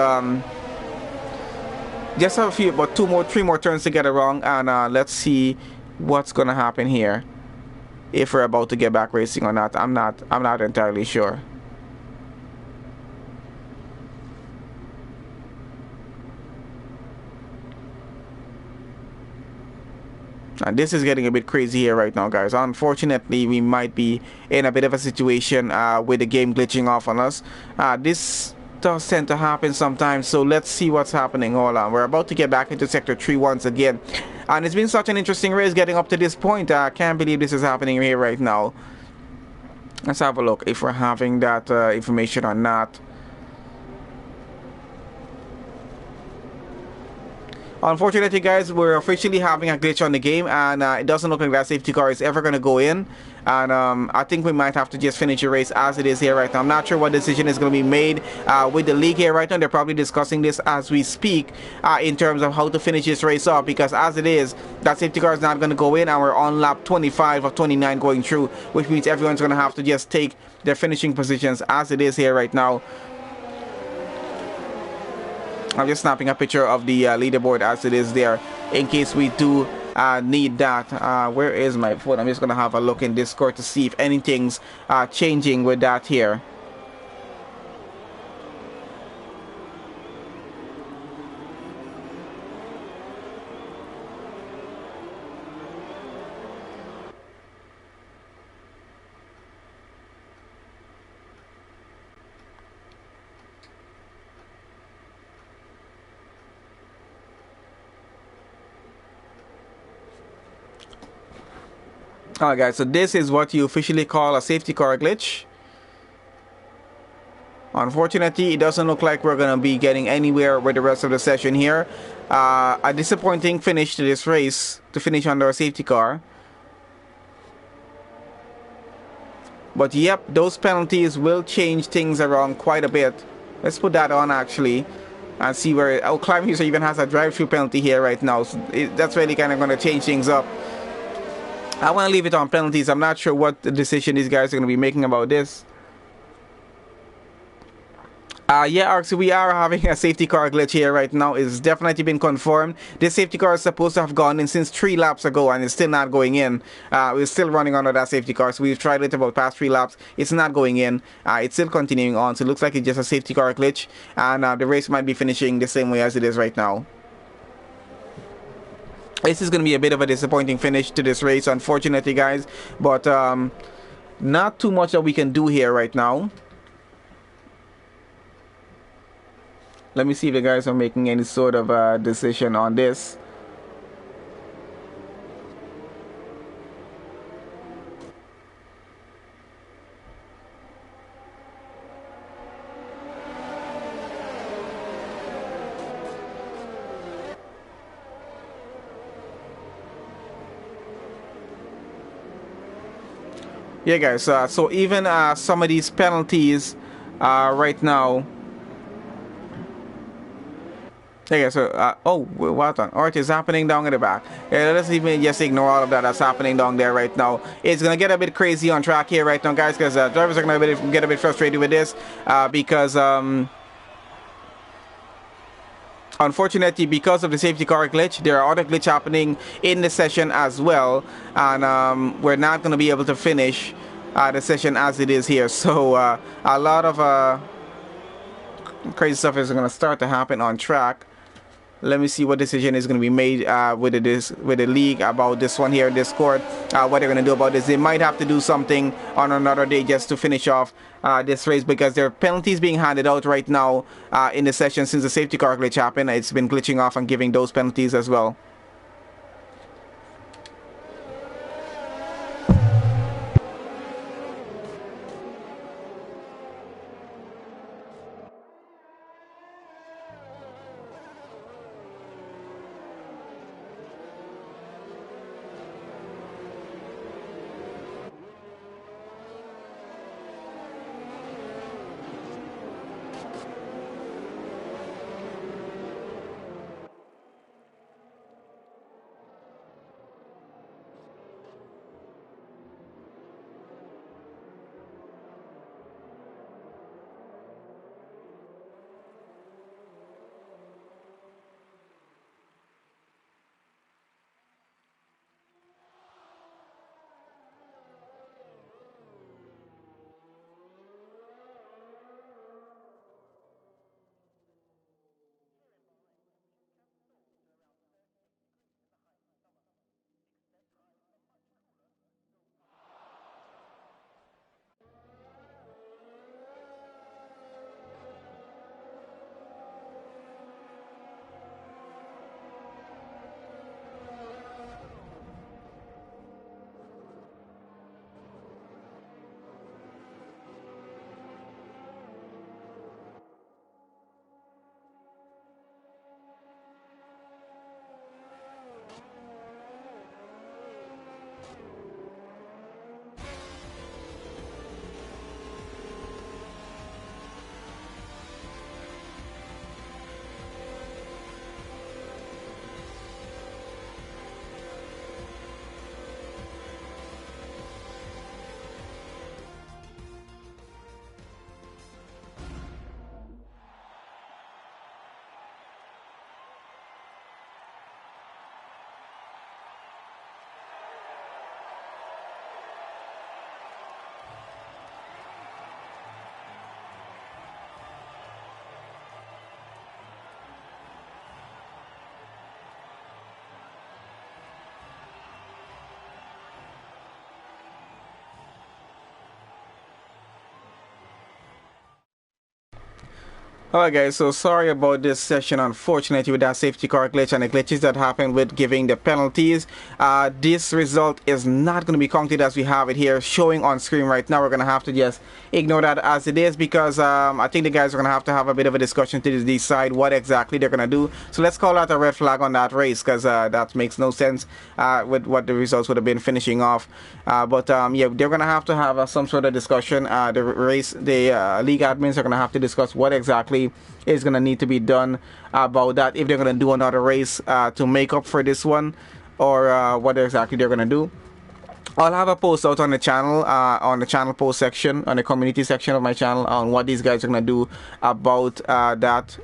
just have a few, but three more turns to get it wrong. And let's see what's going to happen here. If we're about to get back racing or not. I'm not entirely sure. And this is getting a bit crazy here right now, guys. Unfortunately, we might be in a bit of a situation with the game glitching off on us. This does tend to happen sometimes, so let's see what's happening. Hold on. We're about to get back into Sector 3 once again. And it's been such an interesting race getting up to this point. I can't believe this is happening here right now. Let's have a look if we're having that information or not. Unfortunately, guys, we're officially having a glitch on the game, and it doesn't look like that safety car is ever going to go in. And I think we might have to just finish the race as it is here right now. I'm not sure what decision is going to be made with the league here right now. They're probably discussing this as we speak in terms of how to finish this race off, because as it is, that safety car is not going to go in, and we're on lap 25 of 29 going through, which means everyone's going to have to just take their finishing positions as it is here right now. I'm just snapping a picture of the leaderboard as it is there in case we do need that. Where is my phone? I'm just going to have a look in Discord to see if anything's changing with that here. Alright guys, so this is what you officially call a safety car glitch. Unfortunately, it doesn't look like we're going to be getting anywhere with the rest of the session here. A disappointing finish to this race, to finish under a safety car. But yep, those penalties will change things around quite a bit. Let's put that on actually. And see where... Oh, Climb User even has a drive-through penalty here right now. So that's really kind of going to change things up. I want to leave it on penalties. I'm not sure what the decision these guys are going to be making about this. Yeah, Arx, we are having a safety car glitch here right now. It's definitely been confirmed. This safety car is supposed to have gone in since 3 laps ago, and it's still not going in. We're still running under that safety car, so we've tried it about past 3 laps. It's not going in. It's still continuing on, so it looks like it's just a safety car glitch, and the race might be finishing the same way as it is right now. This is going to be a bit of a disappointing finish to this race, unfortunately, guys. But not too much that we can do here right now. Let me see if the guys are making any sort of decision on this. Yeah, guys, so even some of these penalties right now. Yeah, so, oh, what on earth is happening down in the back? Yeah, let's even just ignore all of that that's happening down there right now. It's going to get a bit crazy on track here right now, guys, because drivers are going to get a bit frustrated with this because... Unfortunately, because of the safety car glitch, there are other glitch happening in the session as well, and we're not going to be able to finish the session as it is here. So a lot of crazy stuff is going to start to happen on track. Let me see what decision is going to be made with the league about this one here in Discord. What they're going to do about this. They might have to do something on another day just to finish off this race, because there are penalties being handed out right now in the session since the safety car glitch happened. It's been glitching off and giving those penalties as well. Alright guys, so sorry about this session, unfortunately, with that safety car glitch and the glitches that happened with giving the penalties. This result is not going to be counted as we have it here showing on screen right now. We're going to have to just ignore that as it is, because I think the guys are going to have a bit of a discussion to decide what exactly they're going to do. So let's call out a red flag on that race, because that makes no sense with what the results would have been finishing off. But yeah, they're going to have some sort of discussion. The league admins are going to have to discuss what exactly is going to need to be done about that, if they're going to do another race to make up for this one, or what exactly they're going to do. I'll have a post out on the channel post section, on the community section of my channel, on what these guys are going to do about that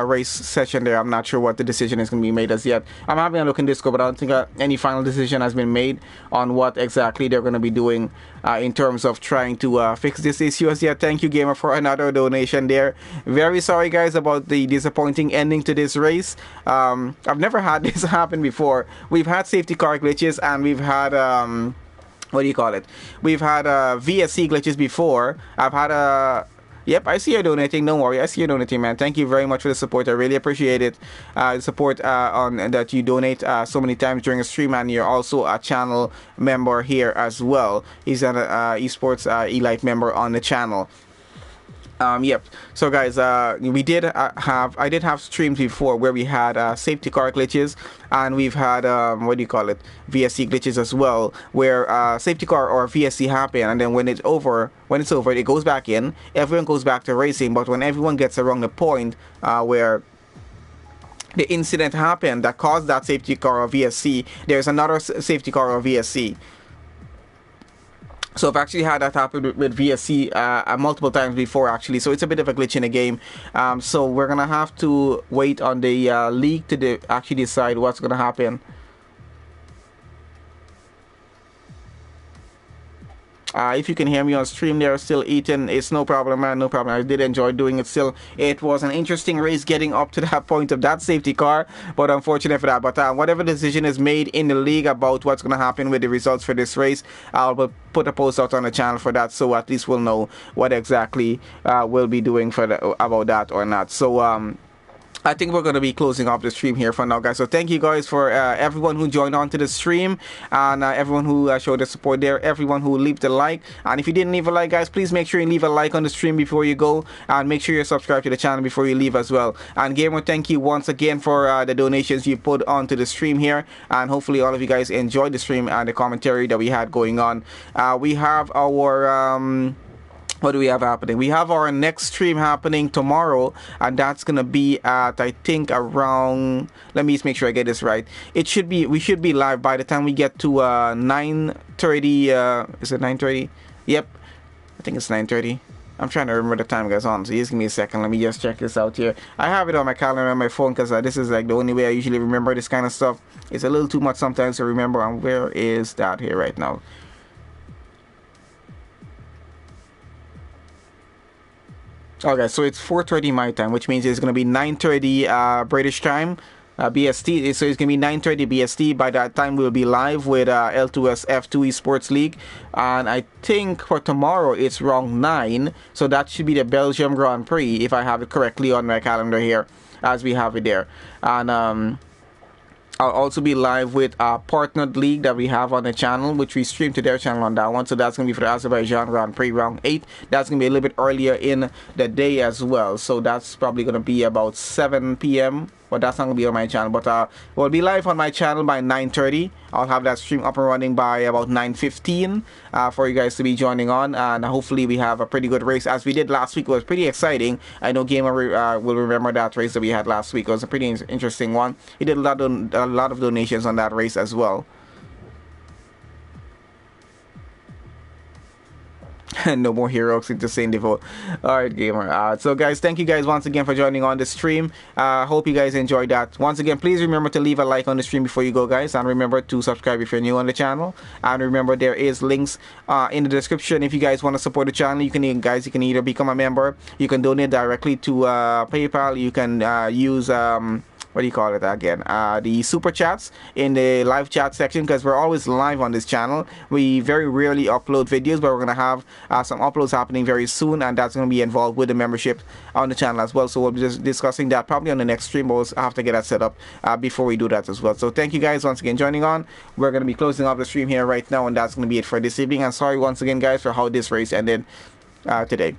race session there. I'm not sure what the decision is going to be made as yet. I'm having a look in Discord, but I don't think any final decision has been made on what exactly they're going to be doing in terms of trying to fix this issue as yet. Thank you, Gamer, for another donation there. Very sorry, guys, about the disappointing ending to this race. I've never had this happen before. We've had safety car glitches, and we've had what do you call it? We've had VSC glitches before. I've had Yep, I see you donating. Don't worry, I see you donating, man. Thank you very much for the support. I really appreciate it. The support on that you donate so many times during a stream, and you're also a channel member here as well. He's an Esports Elite member on the channel. Yep. So guys, I did have streams before where we had safety car glitches, and we've had what do you call it, VSC glitches as well, where safety car or VSC happen, and then when it's over, it goes back in. Everyone goes back to racing, but when everyone gets around the point where the incident happened that caused that safety car or VSC, there's another safety car or VSC. So I've actually had that happen with VSC multiple times before, actually. So it's a bit of a glitch in the game. So we're gonna have to wait on the league to actually decide what's gonna happen. If you can hear me on stream there, still eating, it's no problem, man, no problem. I did enjoy doing it still. It was an interesting race getting up to that point of that safety car, but unfortunate for that. But whatever decision is made in the league about what's going to happen with the results for this race, I'll put a post out on the channel for that, so at least we'll know what exactly we'll be doing for about that or not. So I think we're going to be closing off the stream here for now, guys. So thank you guys for everyone who joined on to the stream, and everyone who showed the support there, everyone who left a like. And if you didn't leave a like, guys, please make sure you leave a like on the stream before you go, and make sure you subscribe to the channel before you leave as well. And Gamer, thank you once again for the donations you put onto the stream here, and hopefully all of you guys enjoyed the stream and the commentary that we had going on. We have our what do we have happening? We have our next stream happening tomorrow, and that's gonna be at, I think, around, let me just make sure I get this right. We should be live by the time we get to 9:30. Is it 9:30? Yep, I think it's 9:30. I'm trying to remember the time, guys. On, so just give me a second. Let me just check this out here. I have it on my calendar on my phone, because this is like the only way I usually remember this kind of stuff. It's a little too much sometimes to remember. And where is that here right now? Okay, so it's 4:30 my time, which means it's going to be 9:30 British time, BST. So it's going to be 9:30 BST. By that time, we'll be live with L2S F2 Esports League. And I think for tomorrow, it's round 9. So that should be the Belgium Grand Prix, if I have it correctly on my calendar here, as we have it there. And I'll also be live with a partnered league that we have on the channel, which we stream to their channel on that one. So that's going to be for the Azerbaijan Grand Prix round 8. That's going to be a little bit earlier in the day as well. So that's probably going to be about 7 p.m. But that's not going to be on my channel. But we'll be live on my channel by 9:30. I'll have that stream up and running by about 9:15 for you guys to be joining on. And hopefully we have a pretty good race, as we did last week. It was pretty exciting. I know Gamer will remember that race that we had last week. It was a pretty interesting one. He did a lot of donations on that race as well. No more heroes into Saint Devote. Alright, Gamer. So guys, thank you guys once again for joining on the stream. Hope you guys enjoyed that. Once again, please remember to leave a like on the stream before you go, guys, and remember to subscribe if you're new on the channel. And remember, there is links in the description if you guys want to support the channel. You can either become a member, you can donate directly to PayPal, you can use what do you call it again? The super chats in the live chat section, because we're always live on this channel. We very rarely upload videos, but we're going to have some uploads happening very soon, and that's going to be involved with the membership on the channel as well. So we'll be just discussing that probably on the next stream, but we'll have to get that set up before we do that as well. So thank you guys once again joining on. We're going to be closing up the stream here right now, and that's going to be it for this evening. And sorry once again guys for how this race ended today.